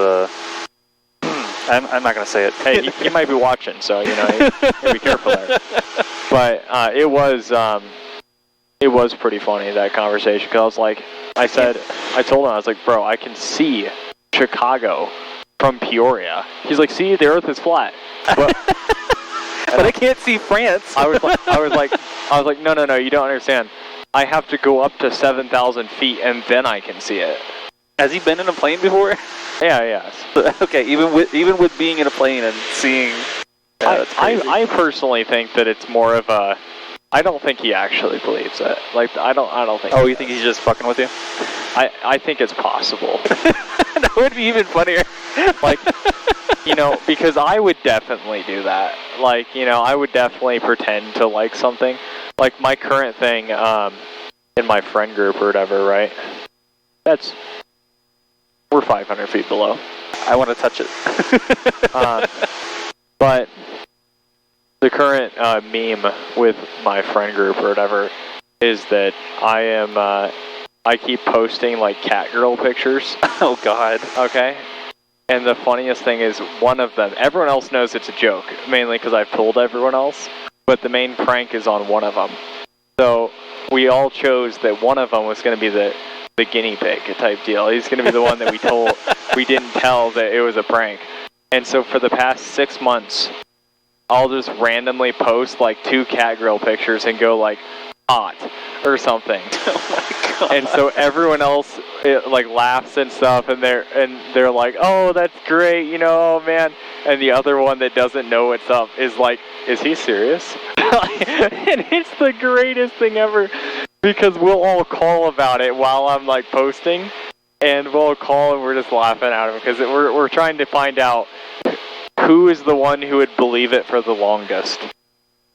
S1: I'm not going to say it.
S3: Hey, you might be watching, so, you gotta be careful there. But it was pretty funny, that conversation, because I told him, I was like, bro, I can see Chicago from Peoria. He's like, see, the earth is flat. But
S1: I can't see France.
S3: I was like, no, you don't understand. I have to go up to 7,000 feet and then I can see it.
S1: Has he been in a plane before?
S3: Yeah.
S1: Okay, even with being in a plane and seeing...
S3: I personally think that it's more of a... I don't think he actually believes it. I don't think...
S1: Oh, you think he's just fucking with you?
S3: I think it's possible.
S1: That would be even funnier.
S3: Because I would definitely do that. I would definitely pretend to like something. My current thing in my friend group or whatever, right? We're 500 feet below.
S1: I want to touch it.
S3: But the current meme with my friend group or whatever is that I keep posting cat girl pictures.
S1: Oh God.
S3: Okay. And the funniest thing is one of them, everyone else knows it's a joke, mainly because I've told everyone else, but the main prank is on one of them. So we all chose that one of them was going to be the guinea pig type deal. He's going to be the one that we didn't tell that it was a prank. And so for the past 6 months, I'll just randomly post 2 cat girl pictures and go hot, or something.
S1: Oh my god.
S3: And so everyone else like laughs and stuff, and they're like, oh, that's great, you know, oh man. And the other one that doesn't know what's up is like, is he serious? And it's the greatest thing ever, because we'll all call about it while I'm like posting, and we'll call and we're just laughing at him because we're trying to find out who is the one who would believe it for the longest.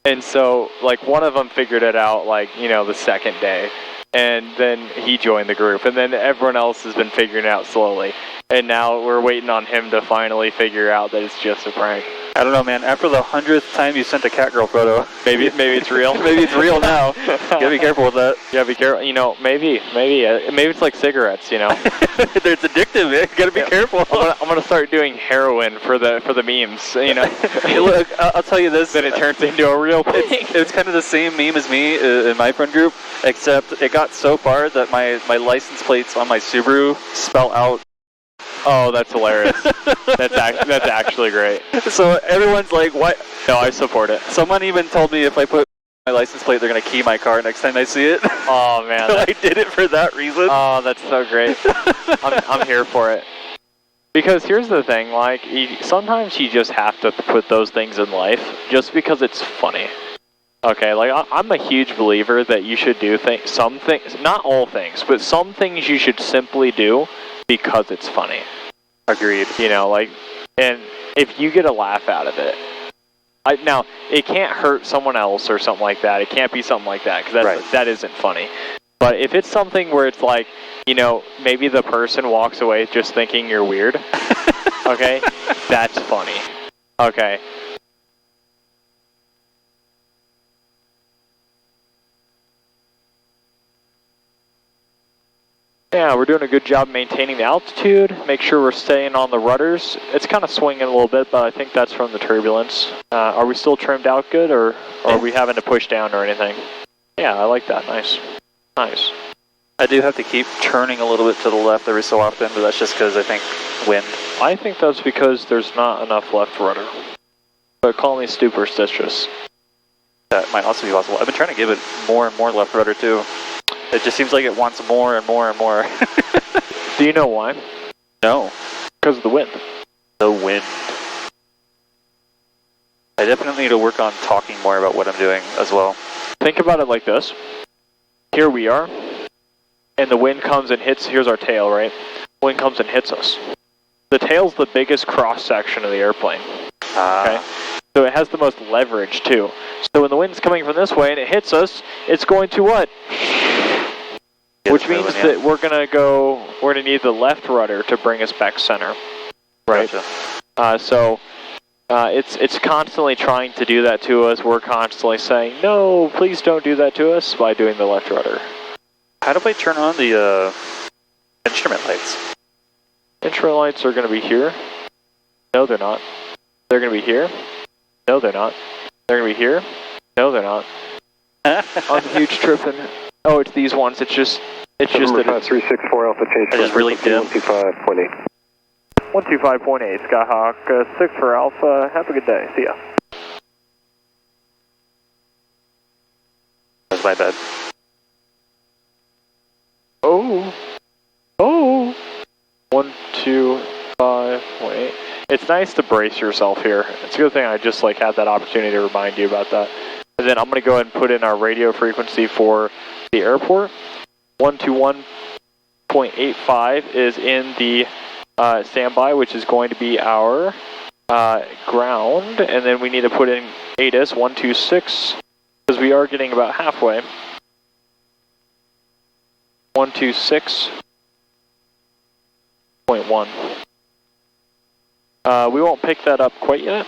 S3: And so like one of them figured it out like, you know, the second day. And then he joined the group, and then everyone else has been figuring it out slowly. And now we're waiting on him to finally figure out that it's just a prank.
S1: I don't know, man. After the 100th time you sent a catgirl photo,
S3: maybe it's real.
S1: Maybe it's real now. You gotta be careful with that.
S3: Yeah, be careful. You know, maybe it's like cigarettes. You know,
S1: it's addictive. Man. You gotta be careful.
S3: I'm gonna start doing heroin for the memes. You know,
S1: hey, look, I'll tell you this.
S3: Then it turns into a real thing.
S1: It's kind of the same meme as me in my friend group, except it got so far that my license plates on my Subaru spell out.
S3: Oh, that's hilarious. That's actually great.
S1: So everyone's like, what?
S3: No, I support it.
S1: Someone even told me if I put my license plate, they're going to key my car next time I see it.
S3: Oh, man.
S1: So I did it for that reason.
S3: Oh, that's so great. I'm here for it. Because here's the thing, like, sometimes you just have to put those things in life just because it's funny. Okay, like, I'm a huge believer that you should do some things, not all things, but some things you should simply do because it's funny.
S1: Agreed.
S3: You know, like, and if you get a laugh out of it, now, it can't hurt someone else or something like that. It can't be something like that, because that isn't funny. But if it's something where it's like, you know, maybe the person walks away just thinking you're weird, okay, that's funny. Okay. Yeah, we're doing a good job maintaining the altitude. Make sure we're staying on the rudders. It's kind of swinging a little bit, but I think that's from the turbulence. Are we still trimmed out good, or are we having to push down or anything? Yeah, I like that. Nice. Nice.
S1: I do have to keep turning a little bit to the left every so often, but that's just because I think wind.
S3: I think that's because there's not enough left rudder. But call me superstitious.
S1: That might also be possible. I've been trying to give it more and more left rudder too. It just seems like it wants more and more and more.
S3: Do you know why?
S1: No.
S3: Because of the wind.
S1: The wind. I definitely need to work on talking more about what I'm doing as well.
S3: Think about it like this. Here we are, and the wind comes and hits, here's our tail, right? Wind comes and hits us. The tail's the biggest cross-section of the airplane. Okay? So it has the most leverage too. So when the wind's coming from this way and it hits us, it's going to what? Which means that we're gonna need the left rudder to bring us back center, right?
S1: Gotcha.
S3: It's constantly trying to do that to us. We're constantly saying, no, please don't do that to us, by doing the left rudder.
S1: How do I turn on the instrument lights?
S3: Instrument lights are going to be here. No, they're not. They're going to be here. No, they're not. They're going to be here. No, they're not. I'm huge tripping. Oh, it's these ones. It's just that
S5: 5364 Alpha Chase.
S1: I just really dim.
S5: 125.8.
S3: 125.8, Skyhawk, 6 for Alpha. Have a good day. See ya.
S1: That's my bad.
S3: Oh. 125.8. It's nice to brace yourself here. It's a good thing I just had that opportunity to remind you about that. And then I'm going to go ahead and put in our radio frequency for the airport. 121.85 is in the standby, which is going to be our ground. And then we need to put in ATIS 126, because we are getting about halfway. 126.1. We won't pick that up quite yet.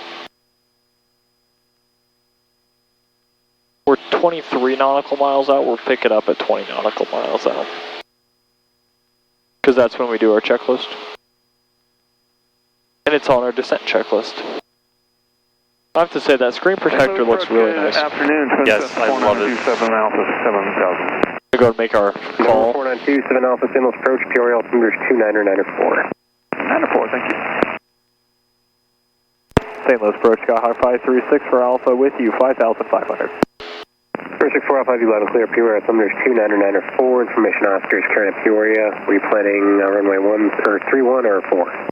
S3: We're 23 nautical miles out. We'll pick it up at 20 nautical miles out, because that's when we do our checklist. And it's on our descent checklist. I have to say that screen protector looks really nice.
S2: Afternoon.
S1: Yes, I love it.
S2: 497 Alpha 7000.
S3: We're going to make our call.
S5: 4927 Alpha Signals approach. PRA altimeter 2994.
S2: 94, thank you.
S3: St. Louis approach, Skyhawk 536 for Alpha with you, 5,500.
S5: 464 Alpha, loud and clear, Peoria, altimeter 2994, information Oscar is carrying at Peoria. Were you planning runway 31 or 4?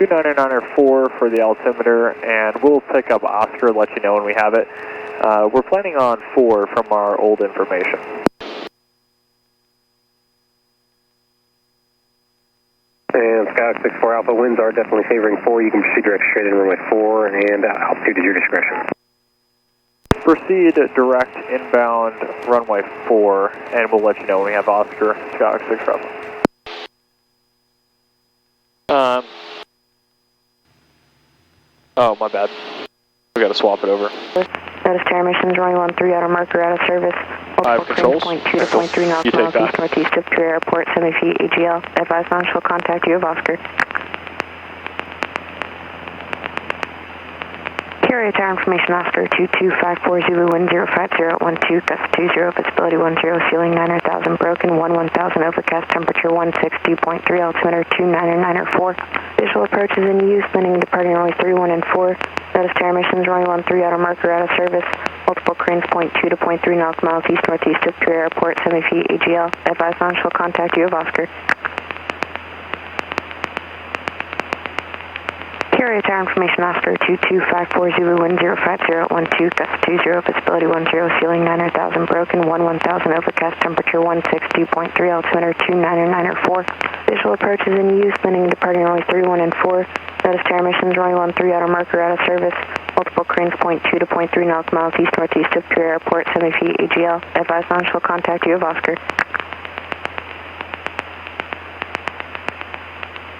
S3: 2994 for the altimeter, and we'll pick up Oscar, let you know when we have it. We're planning on 4 from our old information.
S5: And Skyhawk 64 Alpha, winds are definitely favoring 4. You can proceed direct straight in runway 4, and altitude is your discretion.
S3: Proceed direct inbound runway 4, and we'll let you know when we have Oscar, Skyhawk 64 Alpha. Oh, my bad. We gotta swap it over.
S8: Status tower emissions, runway 13 outer marker out of service.
S3: Multiple controls.
S8: 2 to 0.3 knots, northeast, northeast of Peoria Airport, 70 feet, AGL. Advise launch will contact you of Oscar. Peoria tower information, Oscar 2254 Zulu, wind 050 at 12, gust 20, visibility 10, ceiling 900,000, broken 1000, overcast, temperature 160.3, altimeter 2994. Visual approach is in use, landing departing runway 31 and 4. Status tower emissions, runway 13 outer marker out of service. Multiple cranes, 0.2 to 0.3 knots, miles east, northeast of Peoria Airport, 70 feet, AGL. Advise launch will contact you of Oscar. Peoria tower information, Oscar 2254 Zulu, wind 050 at 12, gust 20, visibility 10, ceiling 900,000, broken 1000, overcast, temperature 160.3, altimeter 2994. Visual approach is in use, landing departing runway 31 and 4. Status tower emissions, runway 13 outer marker out of service. Multiple cranes, 0.2 to 0.3 knots, miles east, northeast of Peoria Airport, 70 feet, AGL. Advise launch will contact you of Oscar.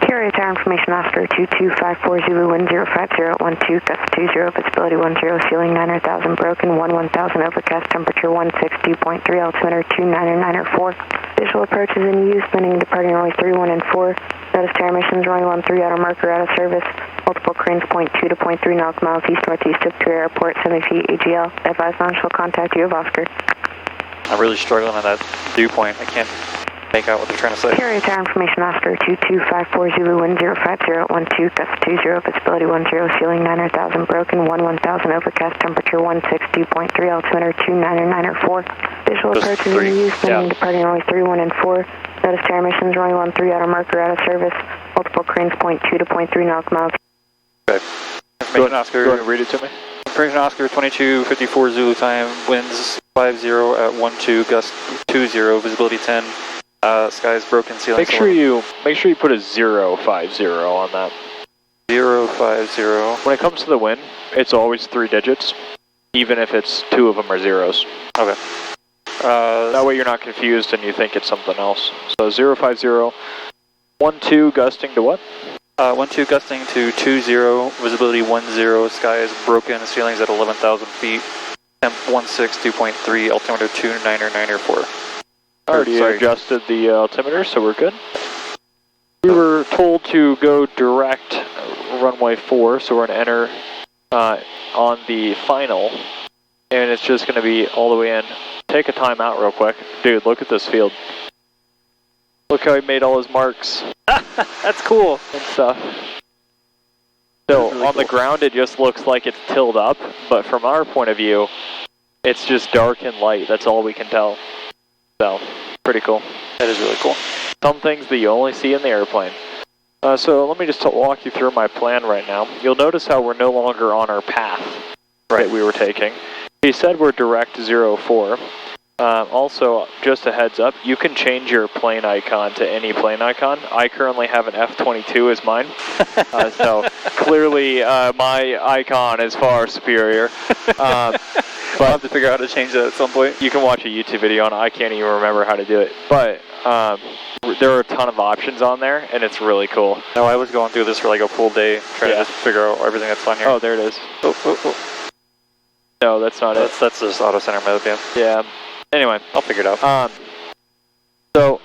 S8: Peoria tower information, Oscar 2254 Zulu, wind 050 at 12, gust 20, visibility 10, ceiling 900,000, broken 1000, overcast, temperature 160.3, altimeter 2994. Visual approach is in use, landing departing runway 31 and 4. Status tower emissions, runway 13 outer marker out of service. Multiple cranes, 0.2 to 0.3 knots, miles east, northeast of Peoria Airport, 70 feet, AGL. Advise launch will contact you of Oscar.
S1: I'm really struggling on that dew point. I can't make out what they're trying to say.
S8: Peoria tower information, Oscar 2254 Zulu, wind 050 at 12, gust 20, visibility 10, ceiling 900,000, broken 1000, overcast, temperature 160.3, altimeter 2994. Visual approach is in use, landing departing runway 31 and 4. Status tower emissions, runway 13 outer marker out of service. Multiple cranes, 0.2 to 0.3 knots, miles.
S1: Okay. Information Oscar.
S3: Go ahead and read it to me.
S1: Information Oscar 2254 Zulu time, winds 50 at 12, gust 20, visibility 10. Sky is broken, ceiling.
S3: Make sure you put a 050 on that.
S1: 050.
S3: When it comes to the wind, it's always 3 digits, even if it's 2 of them are zeros.
S1: Okay.
S3: That way you're not confused and you think it's something else. So 050, 12 gusting to what?
S1: 12 gusting to 20, visibility 10, sky is broken, ceiling's at 11,000 feet, temp 162.3, altimeter 2994.
S3: Already adjusted the altimeter, so we're good. We were told to go direct runway 4, so we're going to enter on the final, and it's just going to be all the way in. Take a time out real quick. Dude, look at this field. Look how he made all his marks.
S1: That's cool.
S3: And stuff. So, really on the ground, it just looks like it's tilled up, but from our point of view, it's just dark and light. That's all we can tell. So, pretty cool.
S1: That is really cool.
S3: Some things that you only see in the airplane. So let me just walk you through my plan right now. You'll notice how we're no longer on our path that we were taking. He said we're direct 04. Also, just a heads up, you can change your plane icon to any plane icon. I currently have an F-22 as mine. So clearly my icon is far superior.
S1: But I'll have to figure out how to change that at some point.
S3: You can watch a YouTube video on it. I can't even remember how to do it. But there are a ton of options on there, and it's really cool.
S1: No, I was going through this for like a full day, trying to just figure out everything that's on here.
S3: Oh, there it is.
S1: Oh.
S3: No, that's not it.
S1: That's just auto center mode, yeah.
S3: Yeah. Anyway,
S1: I'll figure it out.
S3: So,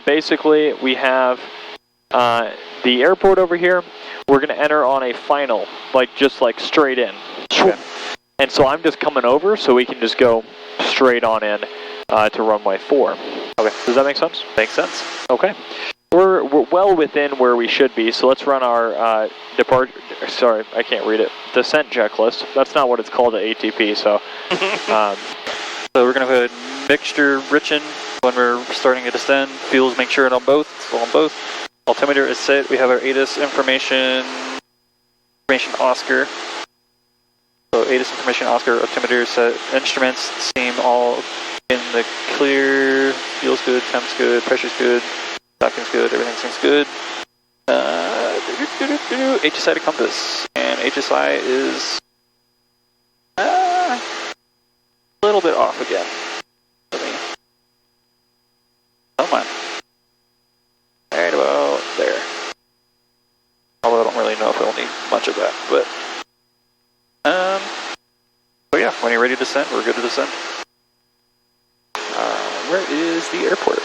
S3: basically, we have the airport over here. We're going to enter on a final, just straight in. Okay. And so I'm just coming over so we can just go straight on in to runway 4. Okay. Does that make sense?
S1: Makes sense.
S3: Okay. We're well within where we should be, so let's run our sorry, I can't read it. Descent checklist. That's not what it's called at ATP, so.
S1: So we're going to go ahead and mixture richen when we're starting to descend. Fuels, make sure it's on both. It's on both. Altimeter is set. We have our ATIS information Oscar. So ATIS information Oscar, altimeter set. Instruments seem all in the clear. Fuel's good, temp's good, pressure's good, docking's good, everything seems good. HSI to compass. And HSI is a little bit off again. Come on. Right about there. Although I don't really know if we'll need much of that, but so yeah, when you're ready to descend, we're good to descend. Where is the airport?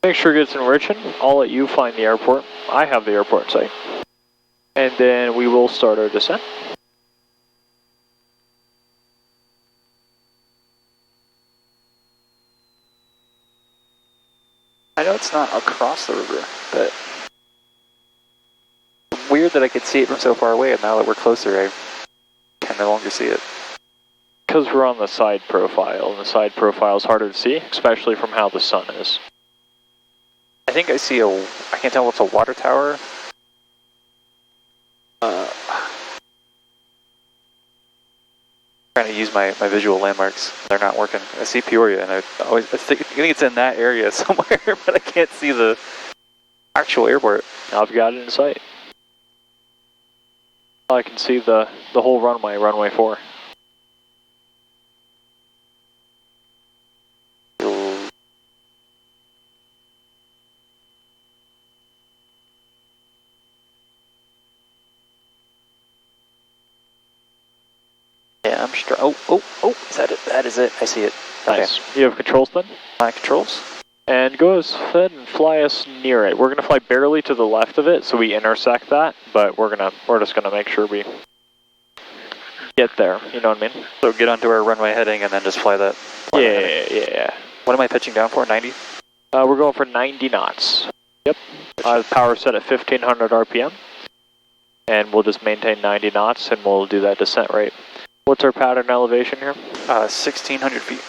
S3: Make sure it gets in Richen. I'll let you find the airport. I have the airport site. And then we will start our descent.
S1: I know it's not across the river, but it's weird that I could see it from so far away, and now that we're closer, I can no longer see it.
S3: Because we're on the side profile, and the side profile is harder to see, especially from how the sun is.
S1: I think I see I can't tell if it's a water tower. Trying to use my visual landmarks. They're not working. I see Peoria, and I think it's in that area somewhere, but I can't see the actual airport.
S3: Now I've got it in sight. I can see the whole runway, runway 4.
S1: Yeah, I'm sure. Oh, is that it? That is it. I see it.
S3: Nice.
S1: Okay.
S3: You have controls then?
S1: My controls.
S3: And go ahead and fly us near it. We're gonna fly barely to the left of it, so we intersect that. But we're just gonna make sure we get there. You know what I mean?
S1: So get onto our runway heading and then just fly that.
S3: Yeah.
S1: What am I pitching down for? 90?
S3: We're going for 90 knots. Yep. Power set at 1500 RPM, and we'll just maintain 90 knots, and we'll do that descent rate. What's our pattern elevation here?
S1: 1,600 feet.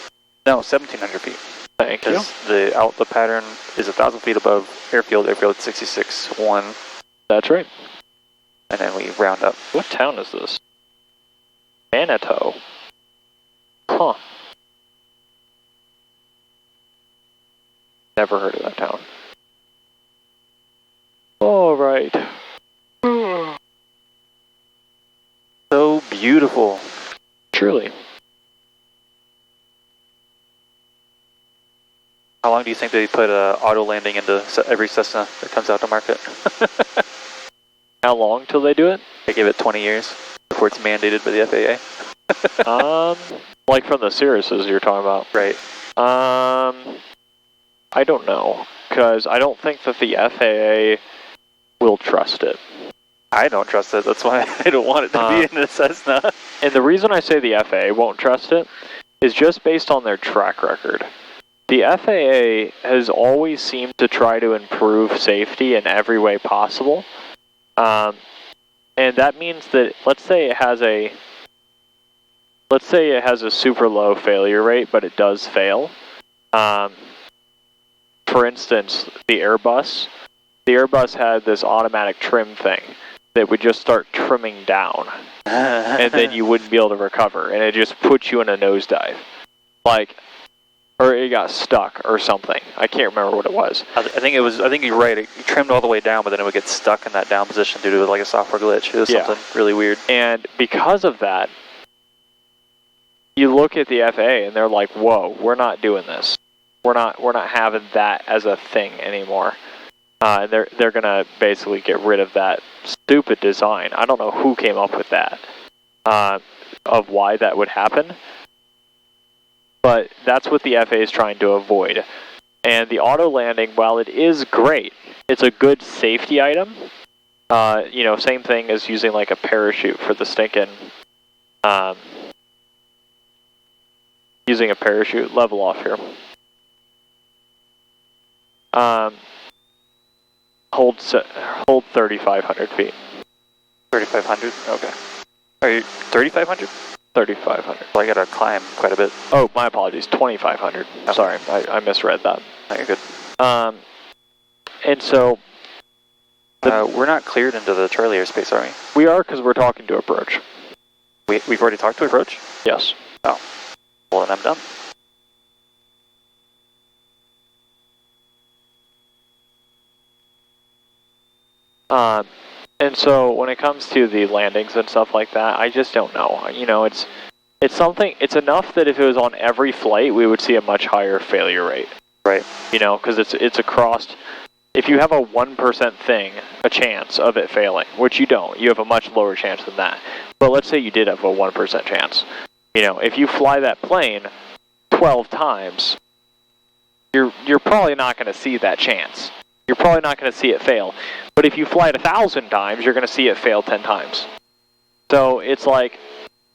S1: No, 1,700 feet.
S3: Thank you.
S1: The pattern is 1,000 feet above airfield 66.1.
S3: That's right.
S1: And then we round up.
S3: What town is this? Manitou. Huh. Never heard of that town. All right.
S1: So beautiful.
S3: Truly.
S1: How long do you think they put auto landing into every Cessna that comes out to market?
S3: How long till they do it?
S1: They give it 20 years before it's mandated by the FAA.
S3: Like from the Cirruses you're talking about.
S1: Right.
S3: I don't know, because I don't think that the FAA will trust it.
S1: I don't trust it. That's why I don't want it to be in a Cessna.
S3: And the reason I say the FAA won't trust it is just based on their track record. The FAA has always seemed to try to improve safety in every way possible. And that means that, let's say it has a super low failure rate, but it does fail. For instance, the Airbus had this automatic trim thing that would just start trimming down, and then you wouldn't be able to recover, and it just puts you in a nosedive. Or it got stuck or something. I can't remember what it was.
S1: I think you're right. It trimmed all the way down, but then it would get stuck in that down position due to like a software glitch. It was something really weird.
S3: And because of that, you look at the FAA and they're like, "Whoa, we're not doing this. We're not having that as a thing anymore." And they're gonna basically get rid of that stupid design. I don't know who came up with that, of why that would happen. But that's what the FAA is trying to avoid. And the auto landing, while it is great, it's a good safety item. Same thing as using like a parachute for the stinking, using a parachute. Level off here. Hold 3,500 feet.
S1: 3,500? Okay. Are you 3,500?
S3: 3,500.
S1: Well, I gotta climb quite a bit.
S3: Oh, my apologies. 2,500.
S1: Oh.
S3: Sorry, I misread that.
S1: No, you're good.
S3: And so...
S1: we're not cleared into the Charlie airspace, are we?
S3: We are, because we're talking to approach.
S1: We've already talked to approach?
S3: Yes.
S1: Oh. Well, then I'm done.
S3: And so when it comes to the landings and stuff like that, I just don't know. You know, it's it's enough that if it was on every flight, we would see a much higher failure rate.
S1: Right.
S3: You know, because it's across. If you have a 1% thing, a chance of it failing, which you don't, you have a much lower chance than that. But let's say you did have a 1% chance. You know, if you fly that plane 12 times, you're probably not going to see that chance. You're probably not going to see it fail. But if you fly it 1,000 times, you're going to see it fail 10 times. So it's like,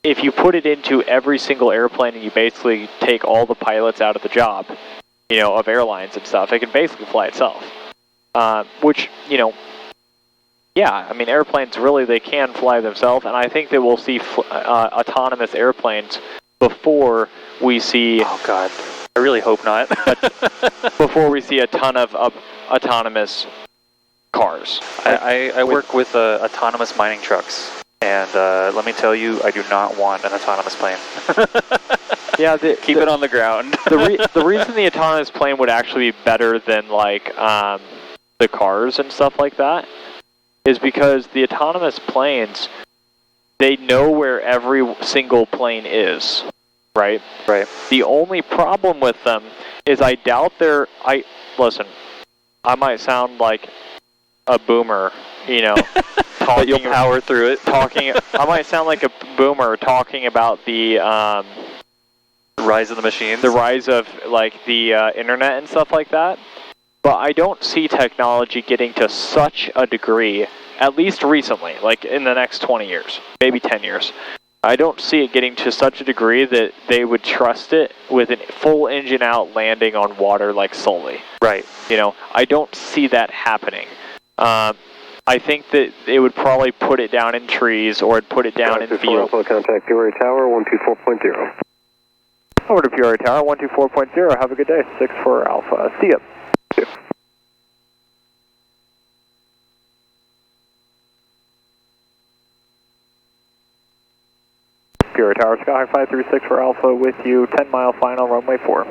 S3: if you put it into every single airplane and you basically take all the pilots out of the job, you know, of airlines and stuff, it can basically fly itself. Which, you know, yeah, I mean, airplanes really, they can fly themselves, and I think that we'll see autonomous airplanes before we see...
S1: Oh, God. I really hope not.
S3: Before we see a ton of autonomous cars.
S1: I work with autonomous mining trucks, and let me tell you, I do not want an autonomous plane.
S3: Yeah,
S1: keep it on the ground.
S3: The reason the autonomous plane would actually be better than, like, the cars and stuff like that is because the autonomous planes, they know where every single plane is, right?
S1: Right.
S3: The only problem with them is I doubt listen, I might sound like a boomer, you know,
S1: but you'll power through it.
S3: I might sound like a boomer talking about the
S1: rise of the machines.
S3: The rise of, like, the internet and stuff like that. But I don't see technology getting to such a degree, at least recently, like in the next 20 years, maybe 10 years. I don't see it getting to such a degree that they would trust it with a full engine out landing on water like Sully.
S1: Right.
S3: You know, I don't see that happening. I think that it would probably put it down in trees or it'd put it down in fields.
S5: Contact Peoria Tower 124.0.
S3: Over to Peoria Tower 124.0. Have a good day. 64 Alpha. See ya. Peoria Tower, Skyhawk 536 for Alpha with you, 10-mile final, runway 4.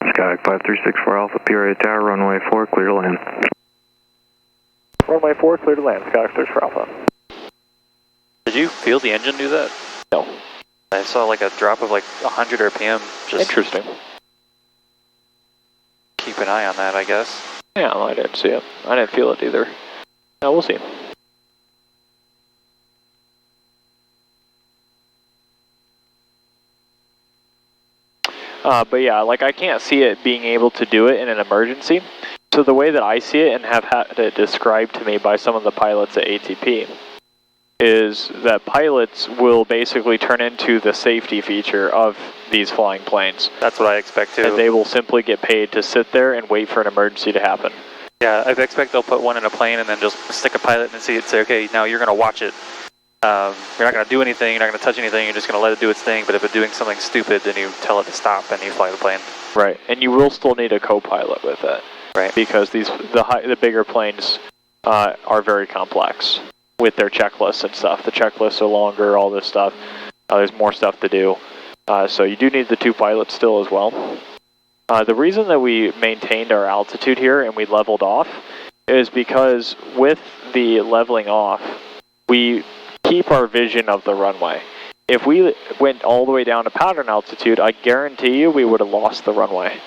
S2: Skyhawk 536 for Alpha, Peoria Tower, runway 4, clear to land.
S3: Runway 4, clear to land, Skyhawk 6 for Alpha.
S1: Did you feel the engine do that?
S3: No.
S1: I saw like a drop of like 100 RPM. Just
S3: interesting.
S1: Keep an eye on that, I guess.
S3: Yeah, I didn't see it. I didn't feel it either. No, we'll see. But yeah, like, I can't see it being able to do it in an emergency. So the way that I see it and have had it described to me by some of the pilots at ATP is that pilots will basically turn into the safety feature of these flying planes.
S1: That's what I expect too.
S3: And they will simply get paid to sit there and wait for an emergency to happen.
S1: Yeah, I expect they'll put one in a plane and then just stick a pilot and say, okay, now you're going to watch it. You're not going to do anything, you're not going to touch anything, you're just going to let it do its thing, but if it's doing something stupid, then you tell it to stop and you fly the plane.
S3: Right, and you will still need a co-pilot with it.
S1: Right.
S3: Because the bigger planes are very complex with their checklists and stuff. The checklists are longer, all this stuff. There's more stuff to do. So you do need the two pilots still as well. The reason that we maintained our altitude here and we leveled off is because with the leveling off, we keep our vision of the runway. If we went all the way down to pattern altitude, I guarantee you we would have lost the runway.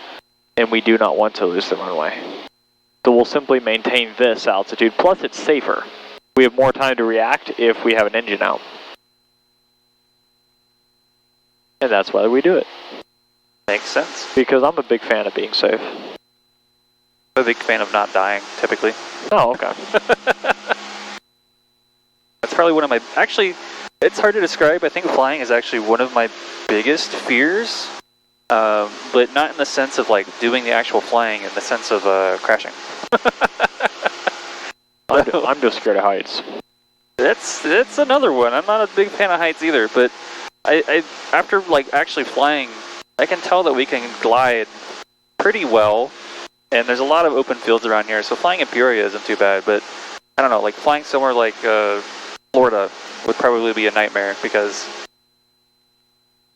S3: And we do not want to lose the runway. So we'll simply maintain this altitude, plus it's safer. We have more time to react if we have an engine out. And that's why we do it.
S1: Makes sense.
S3: Because I'm a big fan of being safe.
S1: I'm a big fan of not dying, typically.
S3: Oh, okay.
S1: That's probably one of my... Actually, it's hard to describe. I think flying is actually one of my biggest fears. But not in the sense of like doing the actual flying, in the sense of crashing.
S3: I'm just scared of heights.
S1: That's another one. I'm not a big fan of heights either, but I after like actually flying, I can tell that we can glide pretty well, and there's a lot of open fields around here, so flying in Peoria isn't too bad, but I don't know, like flying somewhere like Florida would probably be a nightmare because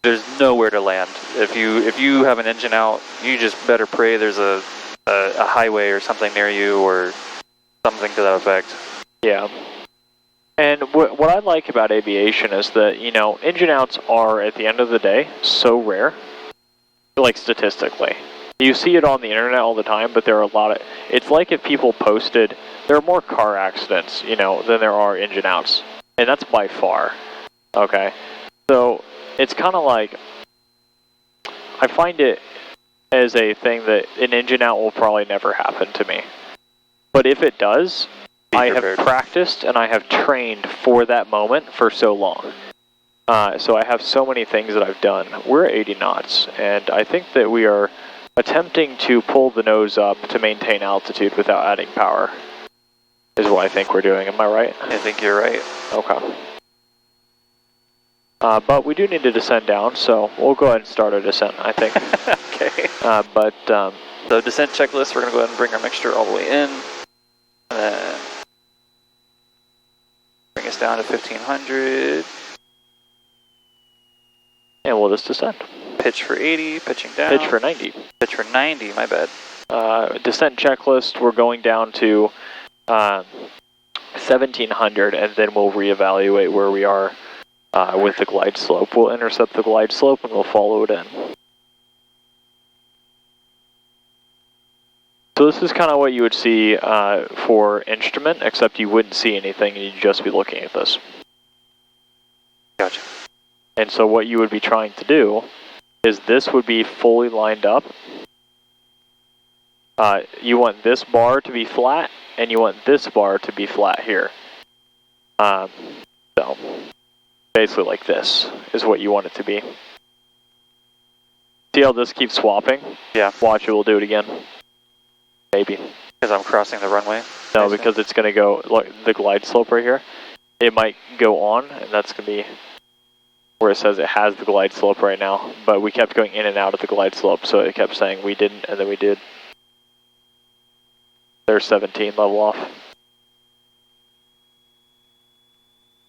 S1: there's nowhere to land. If you have an engine out, you just better pray there's a highway or something near you or something to that effect.
S3: Yeah. And what I like about aviation is that, you know, engine outs are, at the end of the day, so rare, like statistically. You see it on the internet all the time, but there are a lot of, it's like if people posted, there are more car accidents, you know, than there are engine outs. And that's by far, okay? So it's kind of like, I find it as a thing that an engine out will probably never happen to me. But if it does, I have practiced and I have trained for that moment for so long. So I have so many things that I've done. We're at 80 knots, and I think that we are attempting to pull the nose up to maintain altitude without adding power, is what I think we're doing. Am I right?
S1: I think you're right.
S3: Okay. But we do need to descend down, so we'll go ahead and start our descent, I think.
S1: Okay.
S3: So
S1: descent checklist, we're going to go ahead and bring our mixture all the way in. And then bring us down to 1500.
S3: And we'll just descend.
S1: Pitch for 80, pitching down.
S3: Pitch for 90.
S1: Pitch for 90, my bad.
S3: Descent checklist, we're going down to 1700, and then we'll reevaluate where we are with the glide slope. We'll intercept the glide slope and we'll follow it in. So this is kind of what you would see for instrument, except you wouldn't see anything and you'd just be looking at this.
S1: Gotcha.
S3: And so what you would be trying to do is this would be fully lined up. You want this bar to be flat, and you want this bar to be flat here. So basically like this is what you want it to be. See how this keeps swapping?
S1: Yeah.
S3: Watch it, we'll do it again. Maybe.
S1: Because I'm crossing the runway?
S3: No, because it's going to go, look, the glide slope right here. It might go on, and that's going to be where it says it has the glide slope right now. But we kept going in and out of the glide slope, so it kept saying we didn't, and then we did. There's 17, level off.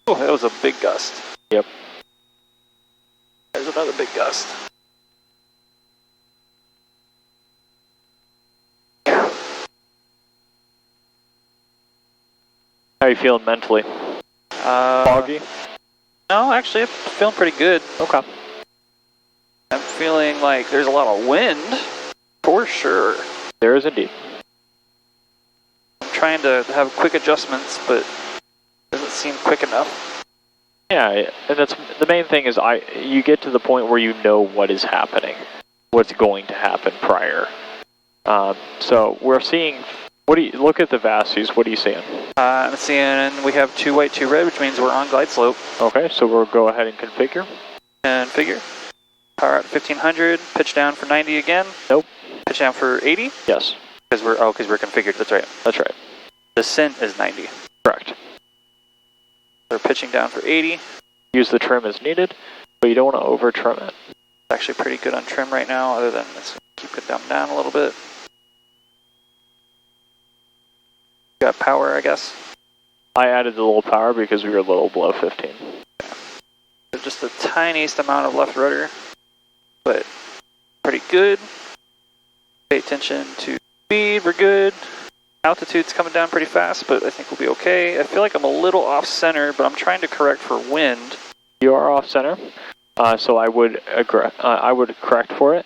S1: Oh, that was a big gust.
S3: Yep.
S1: There's another big gust.
S3: How are you feeling mentally? Foggy?
S1: No, actually, I'm feeling pretty good.
S3: Okay.
S1: I'm feeling like there's a lot of wind, for sure.
S3: There is indeed.
S1: I'm trying to have quick adjustments, but it doesn't seem quick enough.
S3: Yeah, and that's the main thing is you get to the point where you know what is happening, what's going to happen prior. So we're seeing. Look at the VASIs, what are you seeing?
S1: I'm seeing we have 2 white, 2 red, which means we're on glide slope.
S3: Okay, so we'll go ahead and configure.
S1: Configure. Power out 1500, pitch down for 90 again.
S3: Nope.
S1: Pitch down for 80?
S3: Yes.
S1: Because we're configured, that's right.
S3: That's right.
S1: Descent is 90.
S3: Correct.
S1: We're pitching down for 80.
S3: Use the trim as needed, but you don't want to over trim it.
S1: It's actually pretty good on trim right now, other than let's keep it down a little bit. Got power, I guess.
S3: I added a little power because we were a little below 15.
S1: There's just the tiniest amount of left rudder, but pretty good. Pay attention to speed, we're good. Altitude's coming down pretty fast, but I think we'll be okay. I feel like I'm a little off center, but I'm trying to correct for wind.
S3: You are off center, so I would correct for it.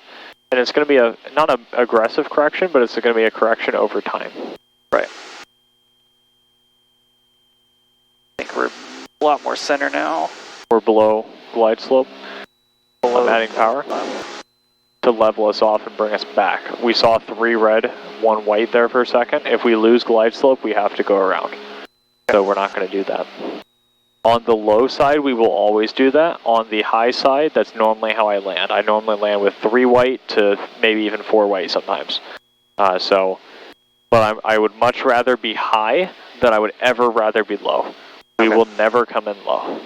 S3: And it's going to be not an aggressive correction, but it's going to be a correction over time.
S1: Right. I think we're a lot more center now.
S3: We're below glide slope. I'm adding power to level us off and bring us back. We saw 3 red, 1 white there for a second. If we lose glide slope, we have to go around. So we're not going to do that. On the low side, we will always do that. On the high side, that's normally how I land. I normally land with 3 white to maybe even 4 white sometimes. But I would much rather be high that I would ever rather be low. We will never come in low.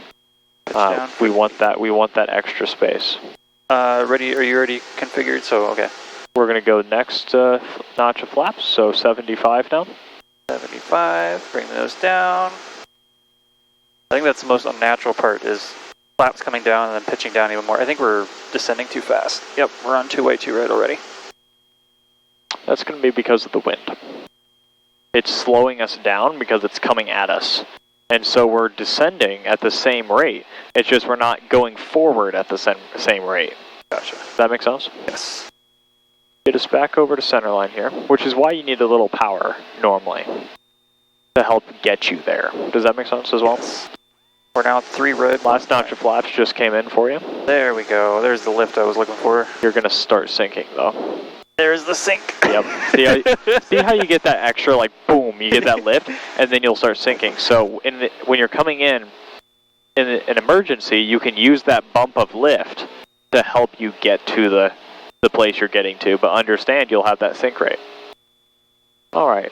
S3: We want that extra space.
S1: Ready? Are you already configured? So okay.
S3: We're gonna go next notch of flaps. So 75 down.
S1: 75. Bring those down. I think that's the most unnatural part is flaps coming down and then pitching down even more. I think we're descending too fast. Yep, we're on 2 white, 2 red already.
S3: That's gonna be because of the wind. It's slowing us down because it's coming at us. And so we're descending at the same rate. It's just we're not going forward at the same rate.
S1: Gotcha.
S3: Does that make sense?
S1: Yes.
S3: Get us back over to center line here, which is why you need a little power normally to help get you there. Does that make sense as well?
S1: Yes. We're now 3 red.
S3: Last notch of flaps just came in for you.
S1: There we go. There's the lift I was looking for.
S3: You're going to start sinking though.
S1: There's the sink.
S3: Yep. See how you get that extra, like, boom, you get that lift, and then you'll start sinking. So when you're coming in an emergency, you can use that bump of lift to help you get to the place you're getting to, but understand you'll have that sink rate. All right.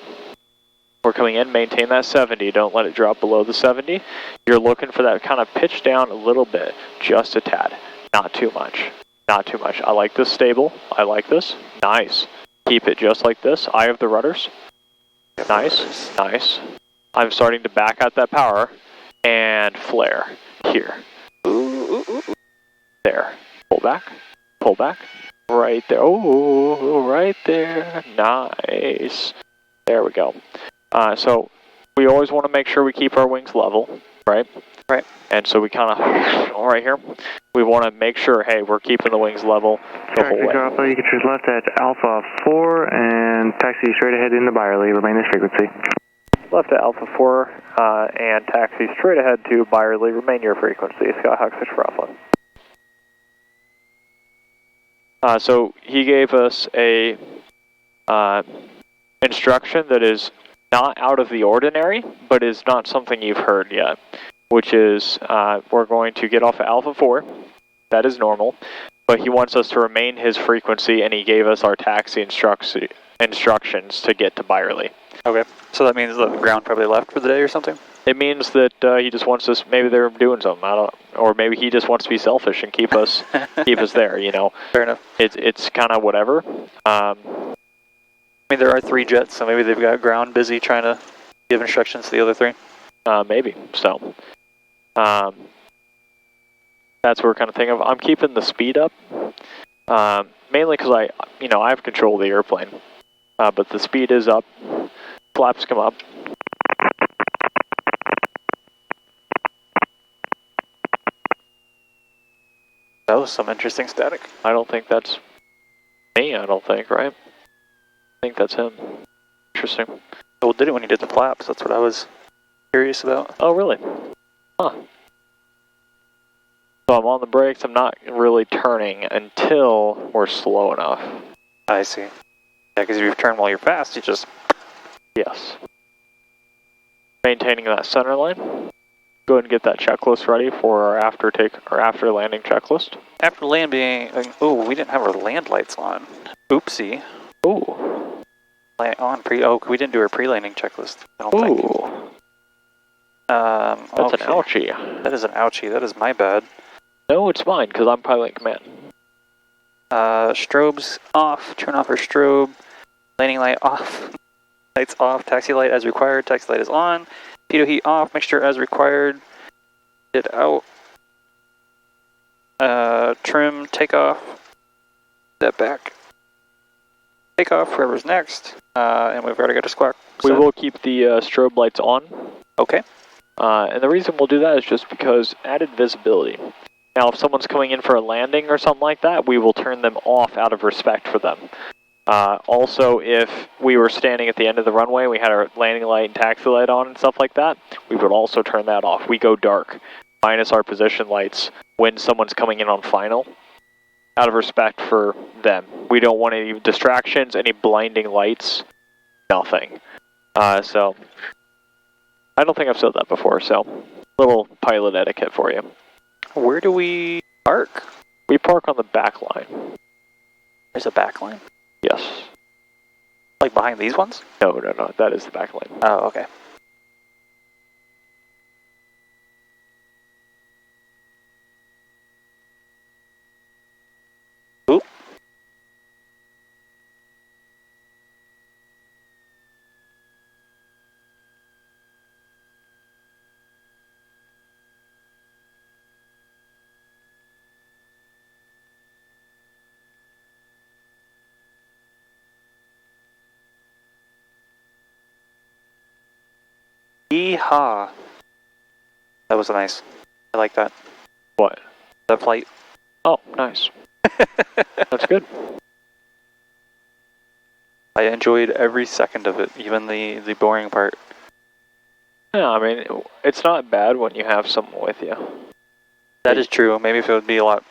S3: We're coming in, maintain that 70. Don't let it drop below the 70. You're looking for that kind of pitch down a little bit, just a tad, not too much. Not too much. I like this stable. I like this. Nice. Keep it just like this. Eye of the rudders. Nice. Nice. I'm starting to back out that power and flare here. There. Pull back. Pull back. Right there. Oh, right there. Nice. There we go. So we always want to make sure we keep our wings level, right?
S1: Right.
S3: And so we kind of, right here, we want to make sure, hey, we're keeping the wings level the whole way.
S2: Alpha, you can choose left at Alpha 4 and taxi straight ahead into Byerly, remain this frequency.
S3: Left at Alpha 4 and taxi straight ahead to Byerly, remain your frequency, Skyhawk 6 for Alpha. So he gave us a instruction that is not out of the ordinary, but is not something you've heard yet, which is we're going to get off at Alpha 4. That is normal, but he wants us to remain his frequency, and he gave us our taxi instructions to get to Byerly.
S1: Okay, so that means the ground probably left for the day or something?
S3: It means that he just wants us, maybe they're doing something, or maybe he just wants to be selfish and keep us there, you know.
S1: Fair enough.
S3: It's kind of whatever.
S1: I mean, there are 3 jets, so maybe they've got ground busy trying to give instructions to the other 3.
S3: Maybe, so. That's what we're kind of thinking of. I'm keeping the speed up, mainly because I have control of the airplane, but the speed is up, flaps come up.
S1: That was some interesting static.
S3: I don't think that's me, I don't think, right? I think that's him. Interesting.
S1: Well, did it when he did the flaps, that's what I was curious about.
S3: Oh, really? Huh. So I'm on the brakes, I'm not really turning until we're slow enough.
S1: I see. Yeah, because if you turn while you're fast, you just...
S3: Yes. Maintaining that center line. Go ahead and get that checklist ready for our after landing checklist.
S1: After landing, oh, we didn't have our land lights on. Oopsie.
S3: Ooh.
S1: We didn't do our pre-landing checklist, I don't think.
S3: That's
S1: okay.
S3: an ouchie.
S1: That is an ouchie, that is my bad.
S3: No, it's mine, because I'm pilot in command.
S1: Strobes off, turn off our strobe. Landing light off. Lights off, taxi light as required, taxi light is on. Pitot heat off, mixture as required. It out. Trim, takeoff. Step back. Takeoff, whoever's next. And we've already got a squawk.
S3: We will keep the strobe lights on.
S1: Okay.
S3: And the reason we'll do that is just because added visibility. Now, if someone's coming in for a landing or something like that, we will turn them off out of respect for them. Also, if we were standing at the end of the runway, we had our landing light and taxi light on and stuff like that, we would also turn that off. We go dark, minus our position lights, when someone's coming in on final, out of respect for them. We don't want any distractions, any blinding lights, nothing. So, I don't think I've said that before, so, little pilot etiquette for you.
S1: Where do we park?
S3: We park on the back line.
S1: There's a back line?
S3: Yes.
S1: Like behind these ones?
S3: No, that is the back line.
S1: Oh, okay. Yeehaw. That was nice. I like that.
S3: What?
S1: That flight.
S3: Oh, nice. That's good.
S1: I enjoyed every second of it, even the boring part.
S3: Yeah, I mean, it's not bad when you have someone with you.
S1: That is true. Maybe if it would be a lot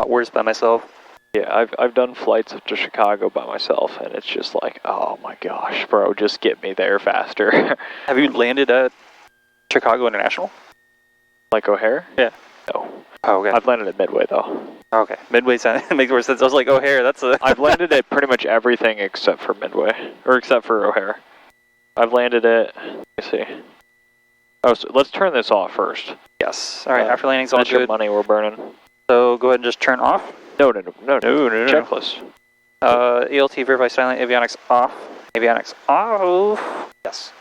S1: worse by myself.
S3: Yeah, I've done flights up to Chicago by myself, and it's just like, oh my gosh, bro, just get me there faster.
S1: Have you landed at Chicago International?
S3: Like O'Hare?
S1: Yeah.
S3: No.
S1: Oh, okay.
S3: I've landed at Midway, though.
S1: Okay. Midway makes more sense. I was like, O'Hare, that's a...
S3: I've landed at pretty much everything except for Midway, or except for O'Hare. I've landed at, let me see. Oh, so let's turn this off first.
S1: Yes. All right, after landing's all
S3: that's your
S1: good.
S3: money we're burning.
S1: So go ahead and just turn off.
S3: No.
S1: Checklist. ELT verify silent, avionics off. Avionics off. Yes.